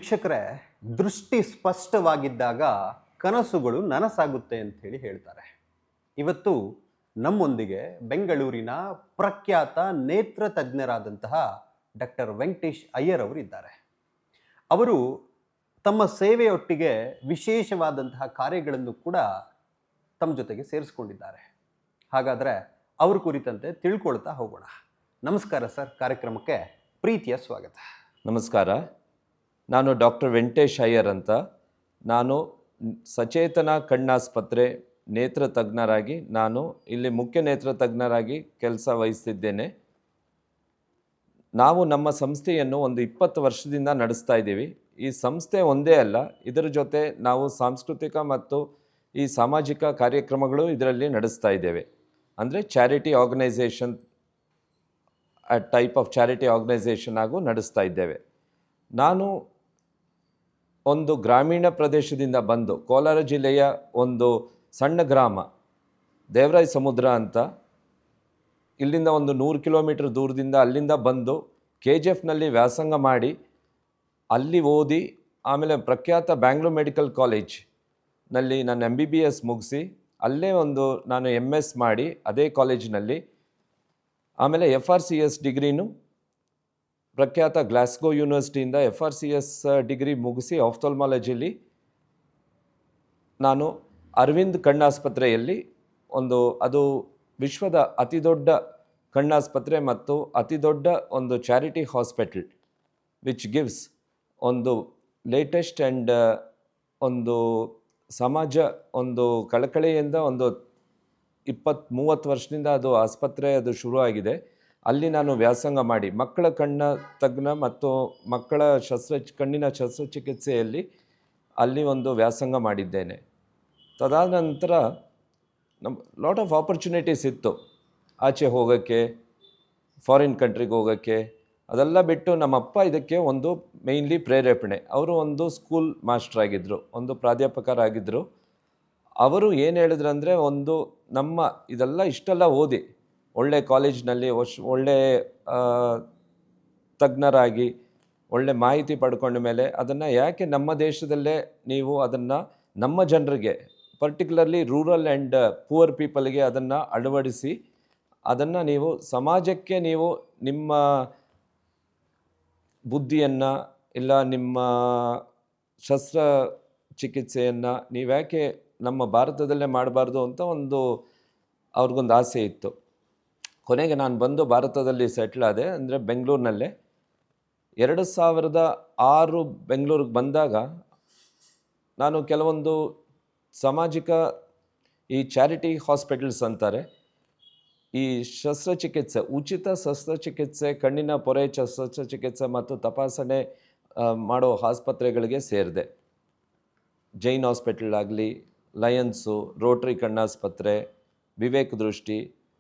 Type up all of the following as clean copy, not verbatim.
ವೀಕ್ಷಕರೇ, ದೃಷ್ಟಿ ಸ್ಪಷ್ಟವಾಗಿದ್ದಾಗ ಕನಸುಗಳು ನನಸಾಗುತ್ತೆ ಅಂತ ಹೇಳ್ತಾರೆ. ಇವತ್ತು ನಮ್ಮೊಂದಿಗೆ ಬೆಂಗಳೂರಿನ ಪ್ರಖ್ಯಾತ ನೇತ್ರ ತಜ್ಞರಾದಂತಹ ಡಾಕ್ಟರ್ ವೆಂಕಟೇಶ್ ಅಯ್ಯರ್ ಅವರು ಇದ್ದಾರೆ. ಅವರು ತಮ್ಮ ಸೇವೆಯೊಟ್ಟಿಗೆ ವಿಶೇಷವಾದಂತಹ ಕಾರ್ಯಗಳನ್ನು ಕೂಡ ತಮ್ಮ ಜೊತೆಗೆ ಸೇರಿಸ್ಕೊಂಡಿದ್ದಾರೆ. ಹಾಗಾದರೆ ಅವ್ರ ಕುರಿತಂತೆ ತಿಳ್ಕೊಳ್ತಾ ಹೋಗೋಣ. ನಮಸ್ಕಾರ ಸರ್, ಕಾರ್ಯಕ್ರಮಕ್ಕೆ ಪ್ರೀತಿಯ ಸ್ವಾಗತ. ನಮಸ್ಕಾರ. ನಾನು ಡಾಕ್ಟರ್ ವೆಂಕಟೇಶ್ ಅಯ್ಯರ್ ಅಂತ. ನಾನು ಸಚೇತನ ಕಣ್ಣಾಸ್ಪತ್ರೆ ನೇತ್ರ ತಜ್ಞರಾಗಿ ನಾನು ಇಲ್ಲಿ ಮುಖ್ಯ ನೇತ್ರ ತಜ್ಞರಾಗಿ ಕೆಲಸ ವಹಿಸ್ತಿದ್ದೇನೆ. ನಾವು ನಮ್ಮ ಸಂಸ್ಥೆಯನ್ನು ಒಂದು 20 ವರ್ಷದಿಂದ ನಡೆಸ್ತಾ ಇದ್ದೀವಿ. ಈ ಸಂಸ್ಥೆ ಒಂದೇ ಅಲ್ಲ, ಇದರ ಜೊತೆ ನಾವು ಸಾಂಸ್ಕೃತಿಕ ಮತ್ತು ಈ ಸಾಮಾಜಿಕ ಕಾರ್ಯಕ್ರಮಗಳು ಇದರಲ್ಲಿ ನಡೆಸ್ತಾ ಇದ್ದೇವೆ. ಅಂದರೆ charity organisation, type of charity organisation ಆಗೂ ನಡೆಸ್ತಾ ಇದ್ದೇವೆ. ನಾನು ಒಂದು ಗ್ರಾಮೀಣ ಪ್ರದೇಶದಿಂದ ಬಂದು, ಕೋಲಾರ ಜಿಲ್ಲೆಯ ಒಂದು ಸಣ್ಣ ಗ್ರಾಮ ದೇವರಾಯ ಸಮುದ್ರ ಅಂತ, ಇಲ್ಲಿಂದ ಒಂದು 100 ಕಿಲೋಮೀಟರ್ ದೂರದಿಂದ ಅಲ್ಲಿಂದ ಬಂದು KGFನಲ್ಲಿ ವ್ಯಾಸಂಗ ಮಾಡಿ ಅಲ್ಲಿ ಓದಿ, ಆಮೇಲೆ ಪ್ರಖ್ಯಾತ ಬ್ಯಾಂಗ್ಳೂರ್ ಮೆಡಿಕಲ್ ಕಾಲೇಜ್ನಲ್ಲಿ ನಾನು MBBS ಮುಗಿಸಿ ಅಲ್ಲೇ ನಾನು MS ಮಾಡಿ ಅದೇ ಕಾಲೇಜಿನಲ್ಲಿ, ಆಮೇಲೆ FRCS ಡಿಗ್ರಿನೂ ಪ್ರಖ್ಯಾತ ಗ್ಲಾಸ್ಗೋ ಯೂನಿವರ್ಸಿಟಿಯಿಂದ FRCS ಡಿಗ್ರಿ ಮುಗಿಸಿ ಆಫ್ಥಾಲ್ಮಾಲಜಿಲಿ ನಾನು ಅರವಿಂದ್ ಕಣ್ಣಾಸ್ಪತ್ರೆಯಲ್ಲಿ ಅದು ವಿಶ್ವದ ಅತಿ ದೊಡ್ಡ ಕಣ್ಣಾಸ್ಪತ್ರೆ ಮತ್ತು ಅತಿ ದೊಡ್ಡ ಒಂದು ಚಾರಿಟಿ ಹಾಸ್ಪಿಟಲ್ ವಿಚ್ ಗಿವ್ಸ್ ಒಂದು ಲೇಟೆಸ್ಟ್ ಆ್ಯಂಡ್ ಒಂದು ಸಮಾಜ ಒಂದು ಕಳಕಳಿಯಿಂದ ಒಂದು 20-30 ವರ್ಷದಿಂದ ಅದು ಆಸ್ಪತ್ರೆ ಶುರುವಾಗಿದೆ. ಅಲ್ಲಿ ನಾನು ವ್ಯಾಸಂಗ ಮಾಡಿ ಮಕ್ಕಳ ಕಣ್ಣ ತಜ್ಞ ಮತ್ತು ಮಕ್ಕಳ ಕಣ್ಣಿನ ಶಸ್ತ್ರಚಿಕಿತ್ಸೆಯಲ್ಲಿ ಅಲ್ಲಿ ಒಂದು ವ್ಯಾಸಂಗ ಮಾಡಿದ್ದೇನೆ. ತದಾದ ನಂತರ ಲಾಟ್ ಆಫ್ ಆಪರ್ಚುನಿಟೀಸ್ ಇತ್ತು ಆಚೆ ಹೋಗೋಕ್ಕೆ, ಫಾರಿನ್ ಕಂಟ್ರಿಗೆ ಹೋಗೋಕ್ಕೆ. ಅದೆಲ್ಲ ಬಿಟ್ಟು ನಮ್ಮಪ್ಪ ಇದಕ್ಕೆ ಒಂದು ಮೇಯ್ನ್ಲಿ ಪ್ರೇರೇಪಣೆ. ಅವರು ಒಂದು ಸ್ಕೂಲ್ ಮಾಸ್ಟರ್ ಆಗಿದ್ದರು, ಒಂದು ಪ್ರಾಧ್ಯಾಪಕರಾಗಿದ್ದರು. ಅವರು ಏನು ಹೇಳಿದ್ರು ಅಂದರೆ, ನಮ್ಮ ಇದೆಲ್ಲ ಇಷ್ಟೆಲ್ಲ ಓದಿ ಒಳ್ಳೆ ಕಾಲೇಜ್ನಲ್ಲಿ ಒಳ್ಳೆ ತಜ್ಞರಾಗಿ ಒಳ್ಳೆ ಮಾಹಿತಿ ಪಡ್ಕೊಂಡ ಮೇಲೆ ಅದನ್ನು ಯಾಕೆ ನಮ್ಮ ದೇಶದಲ್ಲೇ ನೀವು ಅದನ್ನು ನಮ್ಮ ಜನರಿಗೆ, ಪರ್ಟಿಕ್ಯುಲರ್ಲಿ ರೂರಲ್ ಆ್ಯಂಡ್ ಪೂವರ್ ಪೀಪಲ್ಗೆ ಅದನ್ನು ಅಳವಡಿಸಿ ಅದನ್ನು ನೀವು ಸಮಾಜಕ್ಕೆ ನೀವು ನಿಮ್ಮ ಬುದ್ಧಿಯನ್ನು ಇಲ್ಲ ನಿಮ್ಮ ಶಸ್ತ್ರಚಿಕಿತ್ಸೆಯನ್ನು ನೀವ್ಯಾಕೆ ನಮ್ಮ ಭಾರತದಲ್ಲೇ ಮಾಡಬಾರ್ದು ಅಂತ ಅವ್ರಿಗೊಂದು ಆಸೆ ಇತ್ತು. ಕೊನೆಗೆ ನಾನು ಬಂದು ಭಾರತದಲ್ಲಿ ಸೆಟ್ಲ್ ಆದೆ, ಅಂದರೆ ಬೆಂಗಳೂರಿನಲ್ಲೇ. 2006 ಬೆಂಗಳೂರಿಗೆ ಬಂದಾಗ ನಾನು ಕೆಲವೊಂದು ಸಾಮಾಜಿಕ ಈ ಚಾರಿಟಿ ಹಾಸ್ಪಿಟಲ್ಸ್ ಅಂತಾರೆ, ಈ ಶಸ್ತ್ರಚಿಕಿತ್ಸೆ, ಉಚಿತ ಶಸ್ತ್ರಚಿಕಿತ್ಸೆ, ಕಣ್ಣಿನ ಪೊರೆ ಶಸ್ತ್ರಚಿಕಿತ್ಸೆ ಮತ್ತು ತಪಾಸಣೆ ಮಾಡೋ ಆಸ್ಪತ್ರೆಗಳಿಗೆ ಸೇರಿದೆ. ಜೈನ್ ಹಾಸ್ಪಿಟಲ್ ಆಗಲಿ, ಲಯನ್ಸು, ರೋಟ್ರಿ ಕಣ್ಣಾಸ್ಪತ್ರೆ, ವಿವೇಕ್ ದೃಷ್ಟಿ,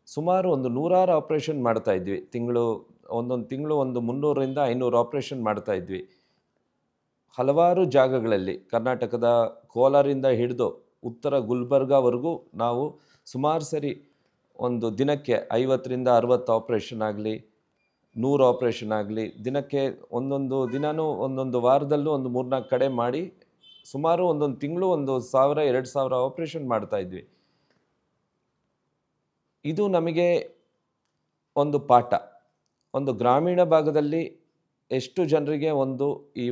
ಸುಮಾರು 100 ಆಪ್ರೇಷನ್ ಮಾಡ್ತಾಯಿದ್ವಿ. ಒಂದೊಂದು ತಿಂಗಳು 300ರಿಂದ 500 ಆಪ್ರೇಷನ್ ಮಾಡ್ತಾಯಿದ್ವಿ. ಹಲವಾರು ಜಾಗಗಳಲ್ಲಿ ಕರ್ನಾಟಕದ ಕೋಲಾರಿಂದ ಹಿಡಿದು ಉತ್ತರ ಗುಲ್ಬರ್ಗಾವರೆಗೂ ನಾವು ಸುಮಾರು ಸರಿ ಒಂದು ದಿನಕ್ಕೆ 50ರಿಂದ 60 ಆಪ್ರೇಷನ್ ಆಗಲಿ, 100 ಆಪ್ರೇಷನ್ ಆಗಲಿ, ದಿನಕ್ಕೆ ಒಂದೊಂದು ದಿನವೂ ಒಂದೊಂದು ವಾರದಲ್ಲೂ 3-4 ಕಡೆ ಮಾಡಿ ಸುಮಾರು ಒಂದೊಂದು ತಿಂಗಳು 1000-2000 ಆಪ್ರೇಷನ್ ಮಾಡ್ತಾಯಿದ್ವಿ. ಇದು ನಮಗೆ ಒಂದು ಪಾಠ. ಒಂದು ಗ್ರಾಮೀಣ ಭಾಗದಲ್ಲಿ ಎಷ್ಟು ಜನರಿಗೆ ಈ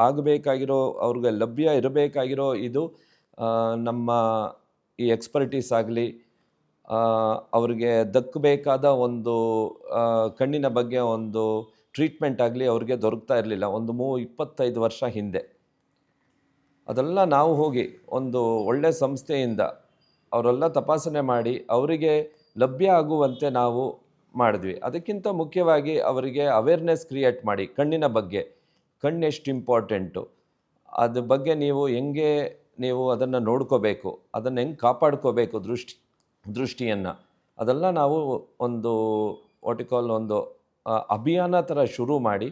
ಆಗಬೇಕಾಗಿರೋ, ಅವ್ರಿಗೆ ಲಭ್ಯ ಇರಬೇಕಾಗಿರೋ ಇದು ನಮ್ಮ ಈ ಎಕ್ಸ್ಪರ್ಟೀಸ್ ಆಗಲಿ, ಅವ್ರಿಗೆ ದಕ್ಕಬೇಕಾದ ಕಣ್ಣಿನ ಬಗ್ಗೆ ಟ್ರೀಟ್ಮೆಂಟ್ ಆಗಲಿ ಅವ್ರಿಗೆ ದೊರಕ್ತಾ ಇರಲಿಲ್ಲ 25 ವರ್ಷ ಹಿಂದೆ. ಅದೆಲ್ಲ ನಾವು ಹೋಗಿ ಒಳ್ಳೆ ಸಂಸ್ಥೆಯಿಂದ ಅವರೆಲ್ಲ ತಪಾಸಣೆ ಮಾಡಿ ಅವರಿಗೆ ಲಭ್ಯ ಆಗುವಂತೆ ನಾವು ಮಾಡಿದ್ವಿ. ಅದಕ್ಕಿಂತ ಮುಖ್ಯವಾಗಿ ಅವರಿಗೆ ಅವೇರ್ನೆಸ್ ಕ್ರಿಯೇಟ್ ಮಾಡಿ ಕಣ್ಣಿನ ಬಗ್ಗೆ, ಕಣ್ಣು ಎಷ್ಟು ಇಂಪಾರ್ಟೆಂಟು, ಅದ್ರ ಬಗ್ಗೆ ನೀವು ಅದನ್ನು ನೋಡ್ಕೋಬೇಕು, ಅದನ್ನು ಹೆಂಗೆ ಕಾಪಾಡ್ಕೋಬೇಕು ದೃಷ್ಟಿಯನ್ನು, ಅದೆಲ್ಲ ನಾವು ವಾಟಿಕಾಲ್ ಅಭಿಯಾನ ಥರ ಶುರು ಮಾಡಿ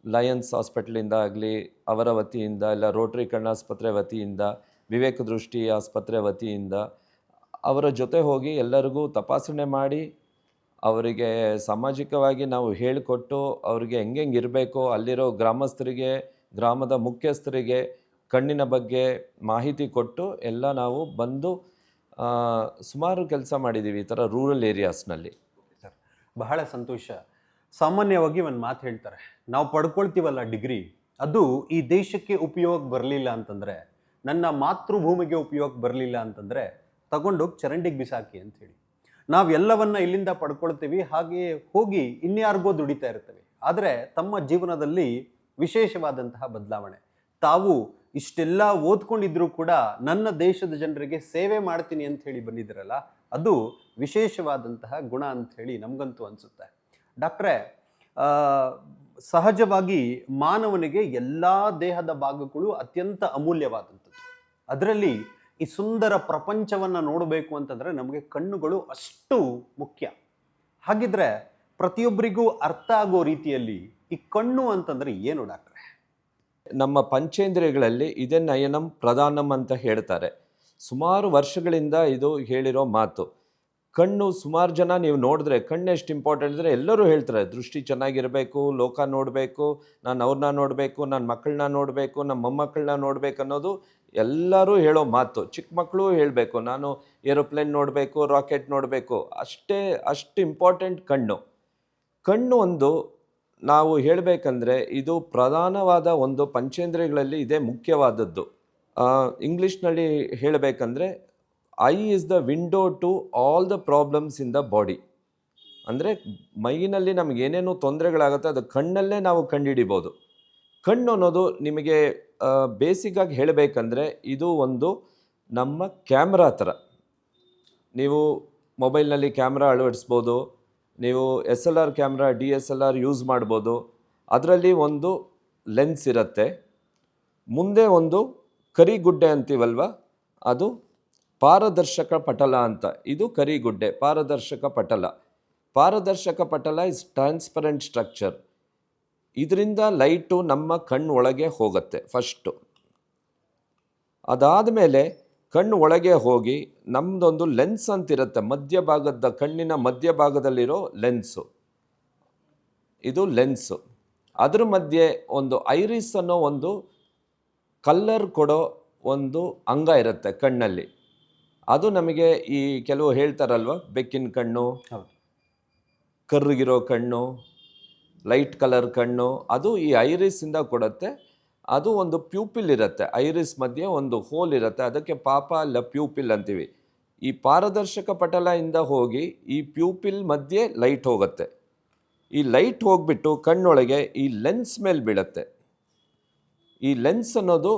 ಲಯನ್ಸ್ ಹಾಸ್ಪಿಟಲಿಂದ ಆಗಲಿ, ಅವರ ವತಿಯಿಂದ, ಇಲ್ಲ ರೋಟ್ರಿ ಕಣ್ಣಾಸ್ಪತ್ರೆ ವತಿಯಿಂದ, ವಿವೇಕ ದೃಷ್ಟಿ ಆಸ್ಪತ್ರೆ ವತಿಯಿಂದ ಅವರ ಜೊತೆ ಹೋಗಿ ಎಲ್ಲರಿಗೂ ತಪಾಸಣೆ ಮಾಡಿ ಅವರಿಗೆ ಸಾಮಾಜಿಕವಾಗಿ ನಾವು ಹೇಳಿಕೊಟ್ಟು ಅವ್ರಿಗೆ ಹೆಂಗೆಂಗೆ ಇರಬೇಕು, ಅಲ್ಲಿರೋ ಗ್ರಾಮಸ್ಥರಿಗೆ, ಗ್ರಾಮದ ಮುಖ್ಯಸ್ಥರಿಗೆ ಕಣ್ಣಿನ ಬಗ್ಗೆ ಮಾಹಿತಿ ಕೊಟ್ಟು ಎಲ್ಲ ನಾವು ಬಂದು ಸುಮಾರು ಕೆಲಸ ಮಾಡಿದ್ದೀವಿ ಈ ಥರ ರೂರಲ್ ಏರಿಯಾಸ್ನಲ್ಲಿ. ಸರ್, ಬಹಳ ಸಂತೋಷ. ಸಾಮಾನ್ಯವಾಗಿ ಒಂದು ಮಾತು ಹೇಳ್ತಾರೆ, ನಾವು ಪಡ್ಕೊಳ್ತೀವಲ್ಲ ಡಿಗ್ರಿ, ಅದು ಈ ದೇಶಕ್ಕೆ ಉಪಯೋಗ ಬರಲಿಲ್ಲ ಅಂತಂದರೆ, ನನ್ನ ಮಾತೃಭೂಮಿಗೆ ಉಪಯೋಗ ಬರಲಿಲ್ಲ ಅಂತಂದರೆ ತಗೊಂಡೋಗಿ ಚರಂಡಿಗೆ ಬಿಸಾಕಿ ಅಂತ ಹೇಳಿ. ನಾವೆಲ್ಲವನ್ನ ಇಲ್ಲಿಂದ ಪಡ್ಕೊಳ್ತೀವಿ, ಹಾಗೆ ಹೋಗಿ ಇನ್ಯಾರಿಗೋ ದುಡಿತಾ ಇರ್ತೇವೆ. ಆದರೆ ತಮ್ಮ ಜೀವನದಲ್ಲಿ ವಿಶೇಷವಾದಂತಹ ಬದಲಾವಣೆ, ತಾವು ಇಷ್ಟೆಲ್ಲ ಓದ್ಕೊಂಡಿದ್ರು ಕೂಡ ನನ್ನ ದೇಶದ ಜನರಿಗೆ ಸೇವೆ ಮಾಡ್ತೀನಿ ಅಂತ ಹೇಳಿ ಬಂದಿದ್ದೀರಲ್ಲ, ಅದು ವಿಶೇಷವಾದಂತಹ ಗುಣ ಅಂತ ಹೇಳಿ ನಮಗಂತೂ ಅನಿಸುತ್ತೆ. ಡಾಕ್ಟ್ರೇ, ಸಹಜವಾಗಿ ಮಾನವನಿಗೆ ಎಲ್ಲ ದೇಹದ ಭಾಗಗಳು ಅತ್ಯಂತ ಅಮೂಲ್ಯವಾದಂಥದ್ದು. ಅದರಲ್ಲಿ ಈ ಸುಂದರ ಪ್ರಪಂಚವನ್ನು ನೋಡಬೇಕು ಅಂತಂದರೆ ನಮಗೆ ಕಣ್ಣುಗಳು ಅಷ್ಟು ಮುಖ್ಯ. ಹಾಗಿದ್ರೆ ಪ್ರತಿಯೊಬ್ಬರಿಗೂ ಅರ್ಥ ಆಗೋ ರೀತಿಯಲ್ಲಿ ಈ ಕಣ್ಣು ಅಂತಂದರೆ ಏನು ಡಾಕ್ಟ್ರೆ? ನಮ್ಮ ಪಂಚೇಂದ್ರಿಯಗಳಲ್ಲಿ ಇದೇ ನಯನಂ ಪ್ರಧಾನಂ ಅಂತ ಹೇಳ್ತಾರೆ. ಸುಮಾರು ವರ್ಷಗಳಿಂದ ಇದು ಹೇಳಿರೋ ಮಾತು. ಕಣ್ಣು ಸುಮಾರು ಜನ ನೀವು ನೋಡಿದ್ರೆ ಕಣ್ಣು ಎಷ್ಟು ಇಂಪಾರ್ಟೆಂಟ್ ಅಂದರೆ ಎಲ್ಲರೂ ಹೇಳ್ತಾರೆ, ದೃಷ್ಟಿ ಚೆನ್ನಾಗಿರಬೇಕು, ಲೋಕ ನೋಡಬೇಕು, ನಾನು ಅವ್ರನ್ನ ನೋಡಬೇಕು, ನನ್ನ ಮಕ್ಕಳನ್ನ ನೋಡಬೇಕು, ನಮ್ಮ ಮೊಮ್ಮಕ್ಕಳನ್ನ ನೋಡಬೇಕು ಅನ್ನೋದು ಎಲ್ಲರೂ ಹೇಳೋ ಮಾತು. ಚಿಕ್ಕ ಮಕ್ಕಳು ಹೇಳಬೇಕು, ನಾನು ಏರೋಪ್ಲೇನ್ ನೋಡಬೇಕು, ರಾಕೆಟ್ ನೋಡಬೇಕು, ಅಷ್ಟು ಇಂಪಾರ್ಟೆಂಟ್ ಕಣ್ಣು. ಕಣ್ಣು ಒಂದು ನಾವು ಹೇಳಬೇಕಂದ್ರೆ ಇದು ಪ್ರಧಾನವಾದ ಒಂದು ಪಂಚೇಂದ್ರಿಯಗಳಲ್ಲಿ ಇದೇ ಮುಖ್ಯವಾದದ್ದು. ಇಂಗ್ಲೀಷ್ನಲ್ಲಿ ಹೇಳಬೇಕಂದ್ರೆ eye is the window to all the problems in the body. ಅಂದರೆ ಮೈನಲ್ಲಿ ನಮಗೆ ಏನೇನು ತೊಂದರೆಗಳಾಗುತ್ತೆ ಅದು ಕಣ್ಣಲ್ಲೇ ನಾವು ಕಂಡುಹಿಡಿಬೋದು. ಕಣ್ಣು ಅನ್ನೋದು ನಿಮಗೆ ಬೇಸಿಕ್ಕಾಗಿ ಹೇಳಬೇಕಂದ್ರೆ ಇದು ಒಂದು ನಮ್ಮ ಕ್ಯಾಮ್ರಾ ಥರ. ನೀವು ಮೊಬೈಲ್ನಲ್ಲಿ ಕ್ಯಾಮ್ರಾ ಅಳವಡಿಸ್ಬೋದು, ನೀವು SLR ಕ್ಯಾಮ್ರಾ, DSLR ಯೂಸ್ ಮಾಡ್ಬೋದು. ಅದರಲ್ಲಿ ಒಂದು ಲೆನ್ಸ್ ಇರುತ್ತೆ, ಮುಂದೆ ಒಂದು ಕರಿಗುಡ್ಡೆ ಅಂತೀವಲ್ವ, ಅದು ಪಾರದರ್ಶಕ ಪಟಲ ಅಂತ. ಇದು ಕರಿಗುಡ್ಡೆ, ಪಾರದರ್ಶಕ ಪಟಲ. ಪಾರದರ್ಶಕ ಪಟಲ ಇಸ್ ಟ್ರಾನ್ಸ್ಪರೆಂಟ್ ಸ್ಟ್ರಕ್ಚರ್. ಇದರಿಂದ ಲೈಟು ನಮ್ಮ ಕಣ್ಣು ಒಳಗೆ ಹೋಗುತ್ತೆ ಫಸ್ಟು. ಅದಾದಮೇಲೆ ಕಣ್ಣು ಒಳಗೆ ಹೋಗಿ ನಮ್ಮದೊಂದು ಲೆನ್ಸ್ ಅಂತಿರುತ್ತೆ, ಮಧ್ಯಭಾಗದ ಕಣ್ಣಿನ ಮಧ್ಯಭಾಗದಲ್ಲಿರೋ ಲೆನ್ಸು, ಇದು ಲೆನ್ಸು. ಅದ್ರ ಮಧ್ಯೆ ಒಂದು ಐರಿಸ್ ಅನ್ನೋ ಒಂದು ಕಲ್ಲರ್ ಕೊಡೋ ಒಂದು ಅಂಗ ಇರುತ್ತೆ ಕಣ್ಣಲ್ಲಿ. ಅದು ನಮಗೆ ಈ ಕೆಲವು ಹೇಳ್ತಾರಲ್ವ, ಬೆಕ್ಕಿನ ಕಣ್ಣು, ಕರ್ರಗಿರೋ ಕಣ್ಣು, ಲೈಟ್ ಕಲರ್ ಕಣ್ಣು, ಅದು ಈ ಐರಿಸ್ಸಿಂದ ಕೊಡುತ್ತೆ. ಅದು ಒಂದು ಪ್ಯೂಪಿಲ್ ಇರುತ್ತೆ, ಐರಿಸ್ ಮಧ್ಯೆ ಒಂದು ಹೋಲ್ ಇರುತ್ತೆ, ಅದಕ್ಕೆ ಪಾಪ ಅಲ್ಲ ಪ್ಯೂಪಿಲ್ ಅಂತೀವಿ. ಈ ಪಾರದರ್ಶಕ ಪಟಲದಿಂದ ಹೋಗಿ ಈ ಪ್ಯೂಪಿಲ್ ಮಧ್ಯೆ ಲೈಟ್ ಹೋಗುತ್ತೆ. ಈ ಲೈಟ್ ಹೋಗ್ಬಿಟ್ಟು ಕಣ್ಣೊಳಗೆ ಈ ಲೆನ್ಸ್ ಮೇಲೆ ಬೀಳುತ್ತೆ. ಈ ಲೆನ್ಸ್ ಅನ್ನೋದು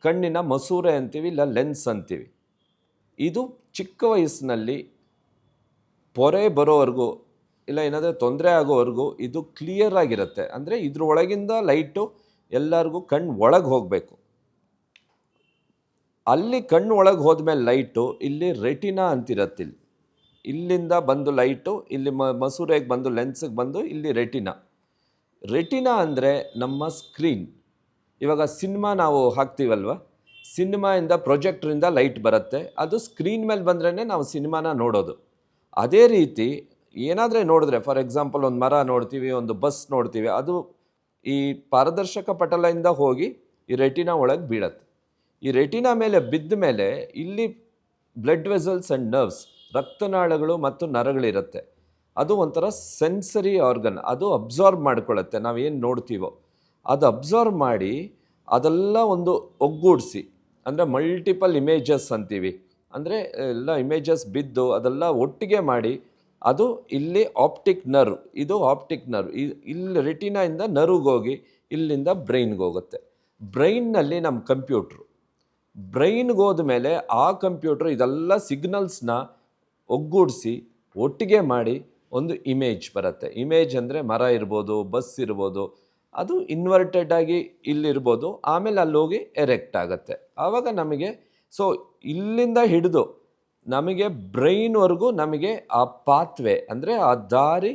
ಕಣ್ಣಿನ ಮಸೂರೆ ಅಂತೀವಿ, ಇಲ್ಲ ಲೆನ್ಸ್ ಅಂತೀವಿ. ಇದು ಚಿಕ್ಕ ವಯಸ್ಸಿನಲ್ಲಿ ಪೊರೆ ಬರೋವರೆಗೂ ಇಲ್ಲ ಏನಾದರೂ ತೊಂದರೆ ಆಗೋವರೆಗೂ ಇದು ಕ್ಲಿಯರ್ ಆಗಿರುತ್ತೆ. ಅಂದರೆ ಇದ್ರ ಒಳಗಿಂದ ಲೈಟು ಎಲ್ಲರಿಗೂ ಕಣ್ಣು ಒಳಗೆ ಹೋಗಬೇಕು. ಅಲ್ಲಿ ಕಣ್ಣು ಒಳಗೆ ಹೋದ್ಮೇಲೆ ಲೈಟು ಇಲ್ಲಿ ರೆಟಿನಾ ಅಂತಿರತ್ತೆ. ಇಲ್ಲಿಂದ ಬಂದು ಲೈಟು ಇಲ್ಲಿ ಮಸೂರೆಗೆ ಬಂದು ಲೆನ್ಸಿಗೆ ಬಂದು ಇಲ್ಲಿ ರೆಟಿನಾ. ರೆಟಿನಾ ಅಂದರೆ ನಮ್ಮ ಸ್ಕ್ರೀನ್. ಇವಾಗ ಸಿನಿಮಾ ನಾವು ಹಾಕ್ತೀವಲ್ವ, ಸಿನಿಮಾಯಿಂದ ಪ್ರೊಜೆಕ್ಟ್ರಿಂದ ಲೈಟ್ ಬರುತ್ತೆ, ಅದು ಸ್ಕ್ರೀನ್ ಮೇಲೆ ಬಂದ್ರೇ ನಾವು ಸಿನಿಮಾನ ನೋಡೋದು. ಅದೇ ರೀತಿ ಏನಾದರೆ ನೋಡಿದ್ರೆ, ಫಾರ್ ಎಕ್ಸಾಂಪಲ್ ಒಂದು ಮರ ನೋಡ್ತೀವಿ, ಒಂದು ಬಸ್ ನೋಡ್ತೀವಿ, ಅದು ಈ ಪಾರದರ್ಶಕ ಪಟಲದಿಂದ ಹೋಗಿ ಈ ರೆಟಿನಾ ಒಳಗೆ ಬೀಳತ್ತೆ. ಈ ರೆಟಿನಾ ಮೇಲೆ ಬಿದ್ದ ಮೇಲೆ ಇಲ್ಲಿ ಬ್ಲಡ್ ವೆಸಲ್ಸ್ ಆ್ಯಂಡ್ ನರ್ವ್ಸ್, ರಕ್ತನಾಳಗಳು ಮತ್ತು ನರಗಳಿರುತ್ತೆ. ಅದು ಒಂಥರ ಸೆನ್ಸರಿ ಆರ್ಗನ್, ಅದು ಅಬ್ಸಾರ್ಬ್ ಮಾಡ್ಕೊಳ್ಳುತ್ತೆ ನಾವೇನು ನೋಡ್ತೀವೋ. ಅದು ಅಬ್ಸಾರ್ಬ್ ಮಾಡಿ ಅದೆಲ್ಲ ಒಂದು ಒಗ್ಗೂಡಿಸಿ, ಅಂದರೆ ಮಲ್ಟಿಪಲ್ ಇಮೇಜಸ್ ಅಂತೀವಿ, ಅಂದರೆ ಎಲ್ಲ ಇಮೇಜಸ್ ಬಿದ್ದು ಅದೆಲ್ಲ ಒಟ್ಟಿಗೆ ಮಾಡಿ ಅದು ಇಲ್ಲಿ ಆಪ್ಟಿಕ್ ನರ್ವ್, ಇದು ಆಪ್ಟಿಕ್ ನರ್ವ್, ಇಲ್ಲಿ ರೆಟಿನಾಯಿಂದ ನರ್ವ್ಗೆ ಹೋಗಿ ಇಲ್ಲಿಂದ ಬ್ರೈನ್ಗೆ ಹೋಗುತ್ತೆ. ಬ್ರೈನ್ನಲ್ಲಿ ನಮ್ಮ ಕಂಪ್ಯೂಟ್ರು, ಬ್ರೈನ್ಗೆ ಹೋದ್ಮೇಲೆ ಆ ಕಂಪ್ಯೂಟ್ರು ಇದೆಲ್ಲ ಸಿಗ್ನಲ್ಸ್ನ ಒಗ್ಗೂಡಿಸಿ ಒಟ್ಟಿಗೆ ಮಾಡಿ ಒಂದು ಇಮೇಜ್ ಬರುತ್ತೆ. ಇಮೇಜ್ ಅಂದರೆ ಮರ ಇರ್ಬೋದು, ಬಸ್ ಇರ್ಬೋದು, ಅದು ಇನ್ವರ್ಟೆಡ್ ಆಗಿ ಇಲ್ಲಿರ್ಬೋದು, ಆಮೇಲೆ ಅಲ್ಲೋಗಿ ಎರೆಕ್ಟ್ ಆಗುತ್ತೆ. ಆವಾಗ ನಮಗೆ ಸೊ ಇಲ್ಲಿಂದ ಹಿಡಿದು ನಮಗೆ ಬ್ರೈನ್ವರೆಗೂ ನಮಗೆ ಆ ಪಾತ್ವೆ ಅಂದರೆ ಆ ದಾರಿ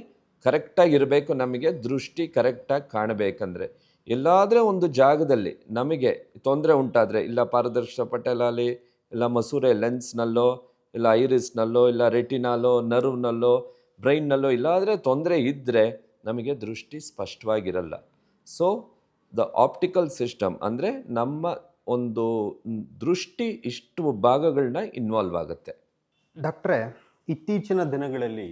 ಕರೆಕ್ಟಾಗಿರಬೇಕು. ನಮಗೆ ದೃಷ್ಟಿ ಕರೆಕ್ಟಾಗಿ ಕಾಣಬೇಕಂದ್ರೆ ಎಲ್ಲಾದರೆ ಒಂದು ಜಾಗದಲ್ಲಿ ನಮಗೆ ತೊಂದರೆ ಉಂಟಾದರೆ, ಇಲ್ಲ ಪಾರದರ್ಶಕ ಪಟಲಲ್ಲಿ, ಇಲ್ಲ ಮಸೂರೆ ಲೆನ್ಸ್ನಲ್ಲೋ, ಇಲ್ಲ ಐರಿಸ್ನಲ್ಲೋ, ಇಲ್ಲ ರೆಟಿನಾಲೋ, ನರ್ವ್ನಲ್ಲೋ ಬ್ರೈನ್ನಲ್ಲೋ ಇಲ್ಲಾದರೆ ತೊಂದರೆ ಇದ್ದರೆ ನಮಗೆ ದೃಷ್ಟಿ ಸ್ಪಷ್ಟವಾಗಿರಲ್ಲ. ಸೊ ದ ಆಪ್ಟಿಕಲ್ ಸಿಸ್ಟಮ್ ಅಂದರೆ ನಮ್ಮ ಒಂದು ದೃಷ್ಟಿ ಇಷ್ಟು ಭಾಗಗಳನ್ನ ಇನ್ವಾಲ್ವ್ ಆಗುತ್ತೆ. ಡಾಕ್ಟ್ರೇ, ಇತ್ತೀಚಿನ ದಿನಗಳಲ್ಲಿ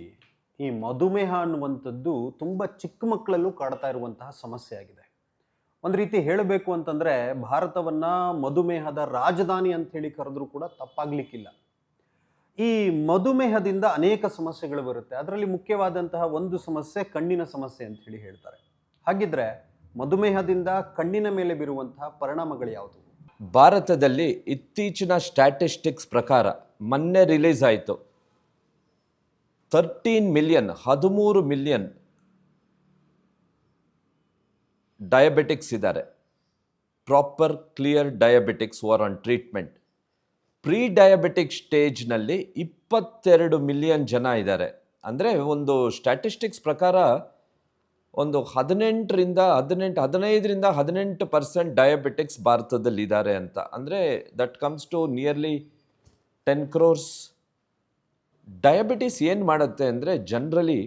ಈ ಮಧುಮೇಹ ಅನ್ನುವಂಥದ್ದು ತುಂಬ ಚಿಕ್ಕ ಮಕ್ಕಳಲ್ಲೂ ಕಾಡ್ತಾ ಇರುವಂತಹ ಸಮಸ್ಯೆ ಆಗಿದೆ. ಒಂದು ರೀತಿ ಹೇಳಬೇಕು ಅಂತಂದರೆ ಭಾರತವನ್ನು ಮಧುಮೇಹದ ರಾಜಧಾನಿ ಅಂತ ಹೇಳಿ ಕರೆದ್ರೂ ಕೂಡ ತಪ್ಪಾಗಲಿಕ್ಕಿಲ್ಲ. ಈ ಮಧುಮೇಹದಿಂದ ಅನೇಕ ಸಮಸ್ಯೆಗಳು ಬರುತ್ತೆ. ಅದರಲ್ಲಿ ಮುಖ್ಯವಾದಂತಹ ಒಂದು ಸಮಸ್ಯೆ ಕಣ್ಣಿನ ಸಮಸ್ಯೆ ಅಂತ ಹೇಳಿ ಹೇಳ್ತಾರೆ. ಹಾಗಿದ್ರೆ ಮಧುಮೇಹದಿಂದ ಕಣ್ಣಿನ ಮೇಲೆ ಬೀರುವಂತಹ ಪರಿಣಾಮಗಳು ಯಾವುದು? ಭಾರತದಲ್ಲಿ ಇತ್ತೀಚಿನ ಸ್ಟ್ಯಾಟಿಸ್ಟಿಕ್ಸ್ ಪ್ರಕಾರ ಮೊನ್ನೆ ರಿಲೀಸ್ ಆಯಿತು, 13 ಮಿಲಿಯನ್ ಡಯಾಬಿಟಿಕ್ಸ್ ಇದ್ದಾರೆ. Proper clear diabetics were on treatment. Pre diabetic ಸ್ಟೇಜ್ನಲ್ಲಿ 22 ಮಿಲಿಯನ್ ಜನ ಇದ್ದಾರೆ. ಅಂದರೆ ಒಂದು ಸ್ಟ್ಯಾಟಿಸ್ಟಿಕ್ಸ್ ಪ್ರಕಾರ ಒಂದು 15% ಡಯಾಬಿಟಿಕ್ಸ್ ಭಾರತದಲ್ಲಿ ಇದ್ದಾರೆ ಅಂತ. ಅಂದರೆ that comes to nearly 10 crores. Diabetes ಏನು ಮಾಡುತ್ತೆ ಅಂದರೆ ಜನರಲಿ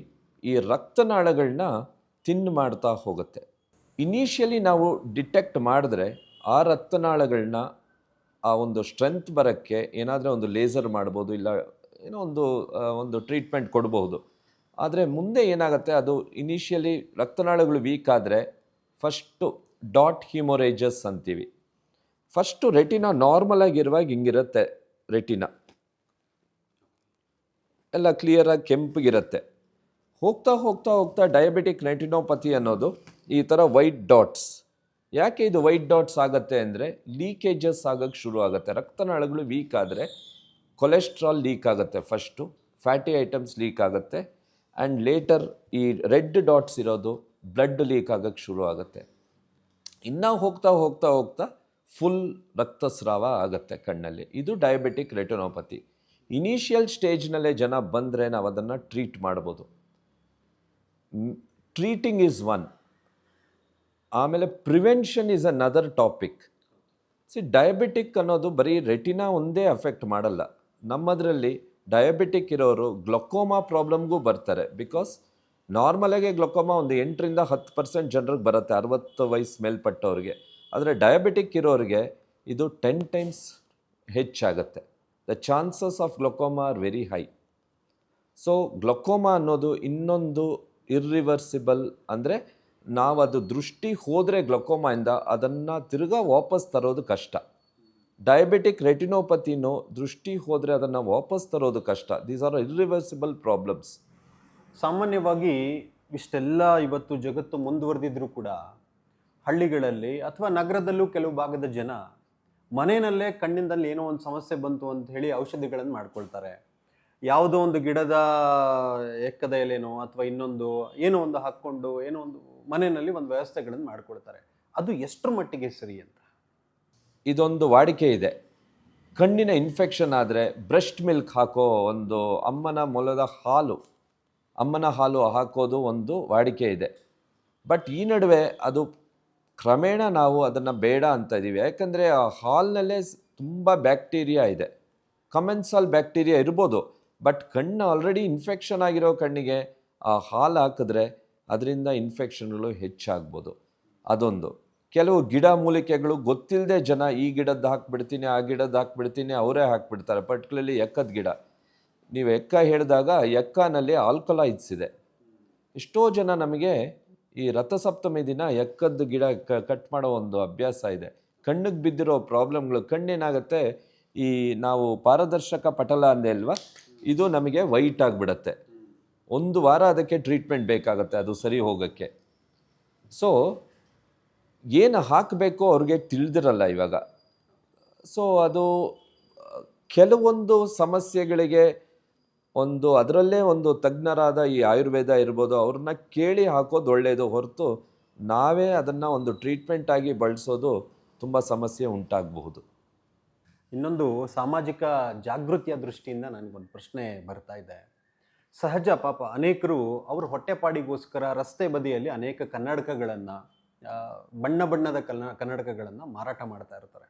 ಈ ರಕ್ತನಾಳಗಳನ್ನ ತಿನ್ನು ಮಾಡ್ತಾ ಹೋಗುತ್ತೆ. ಇನಿಷಿಯಲಿ ನಾವು ಡಿಟೆಕ್ಟ್ ಮಾಡಿದ್ರೆ ಆ ರಕ್ತನಾಳಗಳನ್ನ ಆ ಒಂದು ಸ್ಟ್ರೆಂತ್ ಬರೋಕ್ಕೆ ಏನಾದರೂ ಒಂದು ಲೇಸರ್ ಮಾಡ್ಬೋದು, ಇಲ್ಲ ಏನೋ ಒಂದು ಟ್ರೀಟ್ಮೆಂಟ್ ಕೊಡ್ಬೋದು. ಆದರೆ ಮುಂದೆ ಏನಾಗುತ್ತೆ, ಅದು ಇನಿಷಿಯಲಿ ರಕ್ತನಾಳಗಳು ವೀಕ್ ಆದರೆ ಫಸ್ಟು ಡಾಟ್ ಹಿಮೊರೇಜಸ್ ಅಂತೀವಿ. ಫಸ್ಟು ರೆಟಿನಾ ನಾರ್ಮಲ್ ಆಗಿರುವಾಗ ಹಿಂಗಿರುತ್ತೆ, ರೆಟಿನಾ ಎಲ್ಲ ಕ್ಲಿಯರಾಗಿ ಕೆಂಪಗಿರುತ್ತೆ. ಹೋಗ್ತಾ ಹೋಗ್ತಾ ಹೋಗ್ತಾ ಡಯಾಬಿಟಿಕ್ ರೆಟಿನೋಪತಿ ಅನ್ನೋದು ಈ ಥರ ವೈಟ್ ಡಾಟ್ಸ್. ಯಾಕೆ ಇದು ವೈಟ್ ಡಾಟ್ಸ್ ಆಗುತ್ತೆ ಅಂದರೆ ಲೀಕೇಜಸ್ ಆಗೋಕ್ಕೆ ಶುರು ಆಗುತ್ತೆ. ರಕ್ತನಾಳಗಳು ವೀಕ್ ಆದರೆ ಕೊಲೆಸ್ಟ್ರಾಲ್ ಲೀಕ್ ಆಗುತ್ತೆ, ಫಸ್ಟು ಫ್ಯಾಟಿ ಐಟಮ್ಸ್ ಲೀಕ್ ಆಗುತ್ತೆ, ಆ್ಯಂಡ್ ಲೇಟರ್ ಈ ರೆಡ್ ಡಾಟ್ಸ್ ಇರೋದು ಬ್ಲಡ್ ಲೀಕ್ ಆಗೋಕ್ಕೆ ಶುರು ಆಗುತ್ತೆ. ಇನ್ನೂ ಹೋಗ್ತಾ ಹೋಗ್ತಾ ಹೋಗ್ತಾ ಫುಲ್ ರಕ್ತಸ್ರಾವ ಆಗುತ್ತೆ ಕಣ್ಣಲ್ಲಿ. ಇದು ಡಯಾಬಿಟಿಕ್ ರೆಟಿನೋಪತಿ. ಇನಿಷಿಯಲ್ ಸ್ಟೇಜ್ನಲ್ಲೇ ಜನ ಬಂದರೆ ನಾವು ಅದನ್ನು ಟ್ರೀಟ್ ಮಾಡ್ಬೋದು. Treating is one. ಆಮೇಲೆ prevention is another topic. Diabetic ಅನ್ನೋದು ಬರೀ ರೆಟಿನಾ ಒಂದೇ ಅಫೆಕ್ಟ್ ಮಾಡಲ್ಲ. ನಮ್ಮದರಲ್ಲಿ ಡಯಾಬಿಟಿಕ್ ಇರೋರು ಗ್ಲೊಕೋಮಾ ಪ್ರಾಬ್ಲಮ್ಗೂ ಬರ್ತಾರೆ. ಬಿಕಾಸ್ ನಾರ್ಮಲಾಗೆ ಗ್ಲೊಕೋಮಾ ಒಂದು 8-10% ಜನರಿಗೆ ಬರುತ್ತೆ 60 ವಯಸ್ಸು ಮೇಲ್ಪಟ್ಟವ್ರಿಗೆ. ಆದರೆ ಡಯಾಬಿಟಿಕ್ ಇರೋರಿಗೆ ಇದು 10 times ಹೆಚ್ಚಾಗುತ್ತೆ. The chances of glaucoma are very high. So glaucoma ಅನ್ನೋದು ಇನ್ನೊಂದು ಇರ್ರಿವರ್ಸಿಬಲ್, ಅಂದರೆ ನಾವು ಅದು ದೃಷ್ಟಿ ಹೋದರೆ ಗ್ಲೊಕೋಮಾಯಿಂದ ಅದನ್ನು ತಿರ್ಗಾ ವಾಪಸ್ ತರೋದು ಕಷ್ಟ. ಡಯಾಬಿಟಿಕ್ ರೆಟಿನೋಪತಿನೂ ದೃಷ್ಟಿ ಹೋದರೆ ಅದನ್ನು ವಾಪಸ್ ತರೋದು ಕಷ್ಟ. These are irreversible problems. ಸಾಮಾನ್ಯವಾಗಿ ಇಷ್ಟೆಲ್ಲ ಇವತ್ತು ಜಗತ್ತು ಮುಂದುವರೆದಿದ್ರೂ ಕೂಡ ಹಳ್ಳಿಗಳಲ್ಲಿ ಅಥವಾ ನಗರದಲ್ಲೂ ಕೆಲವು ಭಾಗದ ಜನ ಮನೆಯಲ್ಲೇ ಕಣ್ಣಿನಲ್ಲಿ ಏನೋ ಒಂದು ಸಮಸ್ಯೆ ಬಂತು ಅಂತ ಹೇಳಿ ಔಷಧಿಗಳನ್ನು ಮಾಡ್ಕೊಳ್ತಾರೆ. ಯಾವುದೋ ಒಂದು ಗಿಡದ ಎಕ್ಕದ ಎಲೆನೋ ಅಥವಾ ಇನ್ನೊಂದು ಏನೋ ಒಂದು ಹಾಕ್ಕೊಂಡು ಏನೋ ಒಂದು ಮನೆಯಲ್ಲಿ ಒಂದು ವ್ಯವಸ್ಥೆಗಳನ್ನು ಮಾಡ್ಕೊಳ್ತಾರೆ. ಅದು ಎಷ್ಟರ ಮಟ್ಟಿಗೆ ಸರಿ ಅಂತ? ಇದೊಂದು ವಾಡಿಕೆ ಇದೆ. ಕಣ್ಣಿನ ಇನ್ಫೆಕ್ಷನ್ ಆದರೆ ಬ್ರೆಸ್ಟ್ ಮಿಲ್ಕ್ ಹಾಕೋ ಒಂದು ಅಮ್ಮನ ಹಾಲು ಹಾಕೋದು ಒಂದು ವಾಡಿಕೆ ಇದೆ. ಬಟ್ ಈ ನಡುವೆ ಅದು ಕ್ರಮೇಣ ನಾವು ಅದನ್ನು ಬೇಡ ಅಂತ ಇದ್ದೀವಿ. ಯಾಕಂದರೆ ಆ ಹಾಲಿನಲ್ಲೇ ತುಂಬ ಬ್ಯಾಕ್ಟೀರಿಯಾ ಇದೆ. ಕಮೆನ್ಸಾಲ್ ಬ್ಯಾಕ್ಟೀರಿಯಾ ಇರ್ಬೋದು, ಬಟ್ ಕಣ್ಣು ಆಲ್ರೆಡಿ ಇನ್ಫೆಕ್ಷನ್ ಆಗಿರೋ ಕಣ್ಣಿಗೆ ಆ ಹಾಲು ಹಾಕಿದ್ರೆ ಅದರಿಂದ ಇನ್ಫೆಕ್ಷನ್ಗಳು ಹೆಚ್ಚಾಗ್ಬೋದು. ಅದೊಂದು. ಕೆಲವು ಗಿಡ ಮೂಲಿಕೆಗಳು ಗೊತ್ತಿಲ್ಲದೆ ಜನ ಈ ಗಿಡದ್ದು ಹಾಕ್ಬಿಡ್ತೀನಿ, ಆ ಗಿಡದ್ದು ಹಾಕ್ಬಿಡ್ತೀನಿ, ಅವರೇ ಹಾಕ್ಬಿಡ್ತಾರೆ. ಪರ್ಟಿಕ್ಯುಲರ್ಲಿ ಎಕ್ಕದ ಗಿಡ. ನೀವು ಎಕ್ಕ ಹೇಳಿದಾಗ ಎಕ್ಕನಲ್ಲಿ ಆಲ್ಕಲಾಯ್ಡ್ಸ್ ಇದೆ. ಎಷ್ಟೋ ಜನ ನಮಗೆ ಈ ರಥಸಪ್ತಮಿ ದಿನ ಎಕ್ಕದ ಗಿಡ ಕಟ್ ಮಾಡೋ ಒಂದು ಅಭ್ಯಾಸ ಇದೆ. ಕಣ್ಣಿಗೆ ಬಿದ್ದಿರೋ ಪ್ರಾಬ್ಲಮ್ಗಳು, ಕಣ್ಣೇನಾಗುತ್ತೆ, ಈ ನಾವು ಪಾರದರ್ಶಕ ಪಟಲ ಅಂದೆ ಅಲ್ವಾ, ಇದು ನಮಗೆ ವೈಟ್ ಆಗಿಬಿಡತ್ತೆ. 1 ವಾರ ಅದಕ್ಕೆ ಟ್ರೀಟ್ಮೆಂಟ್ ಬೇಕಾಗುತ್ತೆ ಅದು ಸರಿ ಹೋಗೋಕ್ಕೆ. ಸೊ ಏನು ಹಾಕಬೇಕು ಅವ್ರಿಗೆ ತಿಳಿದಿರಲ್ಲ ಇವಾಗ. ಸೊ ಅದು ಕೆಲವೊಂದು ಸಮಸ್ಯೆಗಳಿಗೆ ಅದರಲ್ಲೇ ಒಂದು ತಜ್ಞರಾದ ಈ ಆಯುರ್ವೇದ ಇರ್ಬೋದು, ಅವ್ರನ್ನ ಕೇಳಿ ಹಾಕೋದು ಒಳ್ಳೆಯದು ಹೊರತು ನಾವೇ ಅದನ್ನು ಒಂದು ಟ್ರೀಟ್ಮೆಂಟ್ ಆಗಿ ಬಳಸೋದು ತುಂಬ ಸಮಸ್ಯೆ ಉಂಟಾಗಬಹುದು. ಇನ್ನೊಂದು ಸಾಮಾಜಿಕ ಜಾಗೃತಿಯ ದೃಷ್ಟಿಯಿಂದ ನನಗೊಂದು ಪ್ರಶ್ನೆ ಬರ್ತಾ ಇದೆ. ಸಹಜ ಪಾಪ ಅನೇಕರು ಅವ್ರ ಹೊಟ್ಟೆಪಾಡಿಗೋಸ್ಕರ ರಸ್ತೆ ಬದಿಯಲ್ಲಿ ಅನೇಕ ಕನ್ನಡಕಗಳನ್ನು, ಬಣ್ಣ ಬಣ್ಣದ ಕನ್ನಡಕಗಳನ್ನು ಮಾರಾಟ ಮಾಡ್ತಾ ಇರ್ತಾರೆ.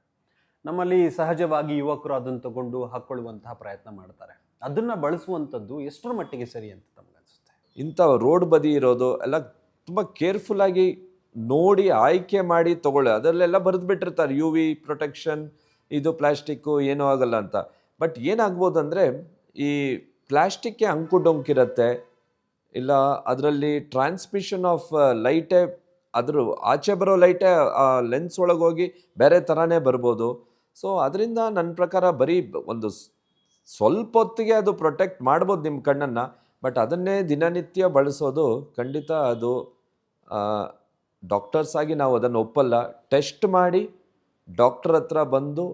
ನಮ್ಮಲ್ಲಿ ಸಹಜವಾಗಿ ಯುವಕರು ಅದನ್ನು ತಗೊಂಡು ಹಾಕ್ಕೊಳ್ಳುವಂತಹ ಪ್ರಯತ್ನ ಮಾಡ್ತಾರೆ. ಅದನ್ನು ಬಳಸುವಂಥದ್ದು ಎಷ್ಟರ ಮಟ್ಟಿಗೆ ಸರಿ ಅಂತ ತಮಗನ್ಸುತ್ತೆ? ಇಂಥ ರೋಡ್ ಬದಿ ಇರೋದು ಎಲ್ಲ ತುಂಬ ಕೇರ್ಫುಲ್ಲಾಗಿ ನೋಡಿ ಆಯ್ಕೆ ಮಾಡಿ ತೊಗೊಳ್ಳಿ. ಅದರಲ್ಲೆಲ್ಲ ಬರೆದುಬಿಟ್ಟಿರ್ತಾರೆ ಯು ವಿ ಪ್ರೊಟೆಕ್ಷನ್, ಇದು ಪ್ಲಾಸ್ಟಿಕ್ಕು ಏನೂ ಆಗಲ್ಲ ಅಂತ. ಬಟ್ ಏನಾಗ್ಬೋದು ಅಂದರೆ ಈ ಪ್ಲಾಸ್ಟಿಕ್ಗೆ ಅಂಕು ಡೊಂಕಿರುತ್ತೆ, ಇಲ್ಲ ಅದರಲ್ಲಿ ಟ್ರಾನ್ಸ್ಮಿಷನ್ ಆಫ್ ಲೈಟೇ ಅದ್ರ ಆಚೆ ಬರೋ ಲೈಟೇ ಆ ಲೆನ್ಸ್ ಒಳಗೆ ಹೋಗಿ ಬೇರೆ ಥರನೇ ಬರ್ಬೋದು. ಸೊ ಅದರಿಂದ ನನ್ನ ಪ್ರಕಾರ ಬರೀ ಒಂದು ಸ್ವಲ್ಪ ಹೊತ್ತಿಗೆ ಅದು ಪ್ರೊಟೆಕ್ಟ್ ಮಾಡ್ಬೋದು ನಿಮ್ಮ ಕಣ್ಣನ್ನು, ಬಟ್ ಅದನ್ನೇ ದಿನನಿತ್ಯ ಬಳಸೋದು ಖಂಡಿತ ಅದು ಡಾಕ್ಟರ್ಸ್ ಆಗಿ ನಾವು ಅದನ್ನು ಒಪ್ಪಲ್ಲ. ಟೆಸ್ಟ್ ಮಾಡಿ ಡಾಕ್ಟರ್ ಹತ್ರ ಬಂದು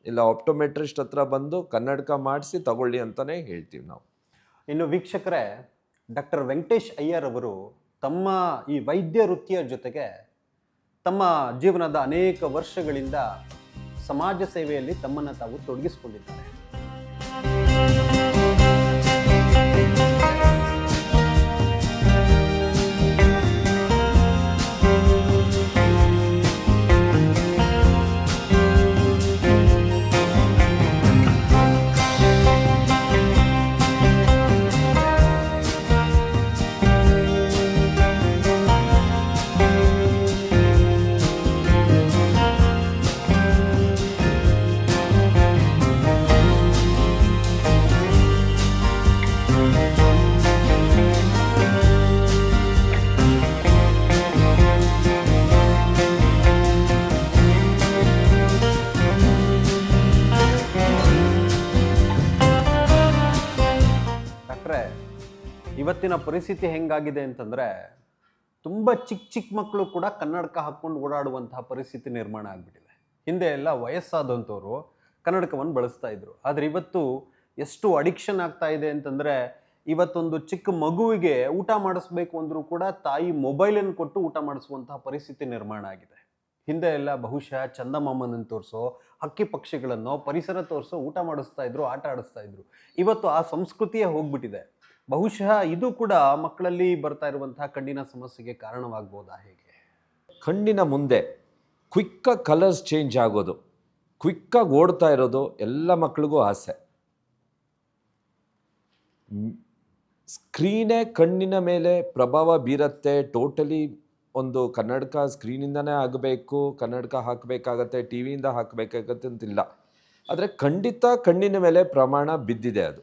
ಇಲ್ಲ ಆಪ್ಟೋಮೆಟ್ರಿಸ್ಟ್ ಹತ್ರ ಬಂದು ಕನ್ನಡಕ ಮಾಡಿಸಿ ತಗೊಳ್ಳಿ ಅಂತಲೇ ಹೇಳ್ತೀವಿ ನಾವು. ಇನ್ನು ವೀಕ್ಷಕರೇ, ಡಾಕ್ಟರ್ ವೆಂಕಟೇಶ್ ಅಯ್ಯರ್ ಅವರು ತಮ್ಮ ಈ ವೈದ್ಯ ವೃತ್ತಿಯ ಜೊತೆಗೆ ತಮ್ಮ ಜೀವನದ ಅನೇಕ ವರ್ಷಗಳಿಂದ ಸಮಾಜ ಸೇವೆಯಲ್ಲಿ ತಮ್ಮನ್ನು ತಾವು ತೊಡಗಿಸಿಕೊಂಡಿದ್ದಾರೆ. ಇವತ್ತಿನ ಪರಿಸ್ಥಿತಿ ಹೆಂಗಾಗಿದೆ ಅಂತಂದರೆ, ತುಂಬ ಚಿಕ್ಕ ಮಕ್ಕಳು ಕೂಡ ಕನ್ನಡಕ ಹಾಕ್ಕೊಂಡು ಓಡಾಡುವಂತಹ ಪರಿಸ್ಥಿತಿ ನಿರ್ಮಾಣ ಆಗಿಬಿಟ್ಟಿದೆ. ಹಿಂದೆ ಎಲ್ಲ ವಯಸ್ಸಾದಂಥವ್ರು ಕನ್ನಡಕವನ್ನು ಬಳಸ್ತಾ ಇದ್ರು. ಆದರೆ ಇವತ್ತು ಎಷ್ಟು ಅಡಿಕ್ಷನ್ ಆಗ್ತಾ ಇದೆ ಅಂತಂದರೆ, ಇವತ್ತೊಂದು ಚಿಕ್ಕ ಮಗುವಿಗೆ ಊಟ ಮಾಡಿಸ್ಬೇಕು ಅಂದರೂ ಕೂಡ ತಾಯಿ ಮೊಬೈಲನ್ನು ಕೊಟ್ಟು ಊಟ ಮಾಡಿಸುವಂತಹ ಪರಿಸ್ಥಿತಿ ನಿರ್ಮಾಣ ಆಗಿದೆ. ಹಿಂದೆ ಎಲ್ಲ ಬಹುಶಃ ಚಂದಮಾಮನನ್ನು ತೋರಿಸೋ, ಹಕ್ಕಿ ಪಕ್ಷಿಗಳನ್ನು, ಪರಿಸರ ತೋರಿಸೋ ಊಟ ಮಾಡಿಸ್ತಾ ಇದ್ರು, ಆಟ ಆಡಿಸ್ತಾ ಇದ್ರು. ಇವತ್ತು ಆ ಸಂಸ್ಕೃತಿಯೇ ಹೋಗ್ಬಿಟ್ಟಿದೆ. ಬಹುಶಃ ಇದು ಕೂಡ ಮಕ್ಕಳಲ್ಲಿ ಬರ್ತಾ ಇರುವಂತಹ ಕಣ್ಣಿನ ಸಮಸ್ಯೆಗೆ ಕಾರಣವಾಗ್ಬೋದಾ? ಹೇಗೆ? ಕಣ್ಣಿನ ಮುಂದೆ ಕ್ವಿಕ್ಕಾಗಿ ಕಲರ್ಸ್ ಚೇಂಜ್ ಆಗೋದು, ಕ್ವಿಕ್ಕಾಗಿ ಓಡ್ತಾ ಇರೋದು ಎಲ್ಲ ಮಕ್ಕಳಿಗೂ ಆಸೆ. ಸ್ಕ್ರೀನೇ ಕಣ್ಣಿನ ಮೇಲೆ ಪ್ರಭಾವ ಬೀರುತ್ತೆ. ಟೋಟಲಿ ಒಂದು ಕನ್ನಡಕ ಸ್ಕ್ರೀನಿಂದನೇ ಆಗಬೇಕು, ಕನ್ನಡಕ ಹಾಕಬೇಕಾಗತ್ತೆ, ಟಿ ವಿಯಿಂದ ಹಾಕಬೇಕಾಗತ್ತೆ ಅಂತಿಲ್ಲ. ಆದರೆ ಖಂಡಿತ ಕಣ್ಣಿನ ಮೇಲೆ ಪ್ರಮಾಣ ಬಿದ್ದಿದೆ. ಅದು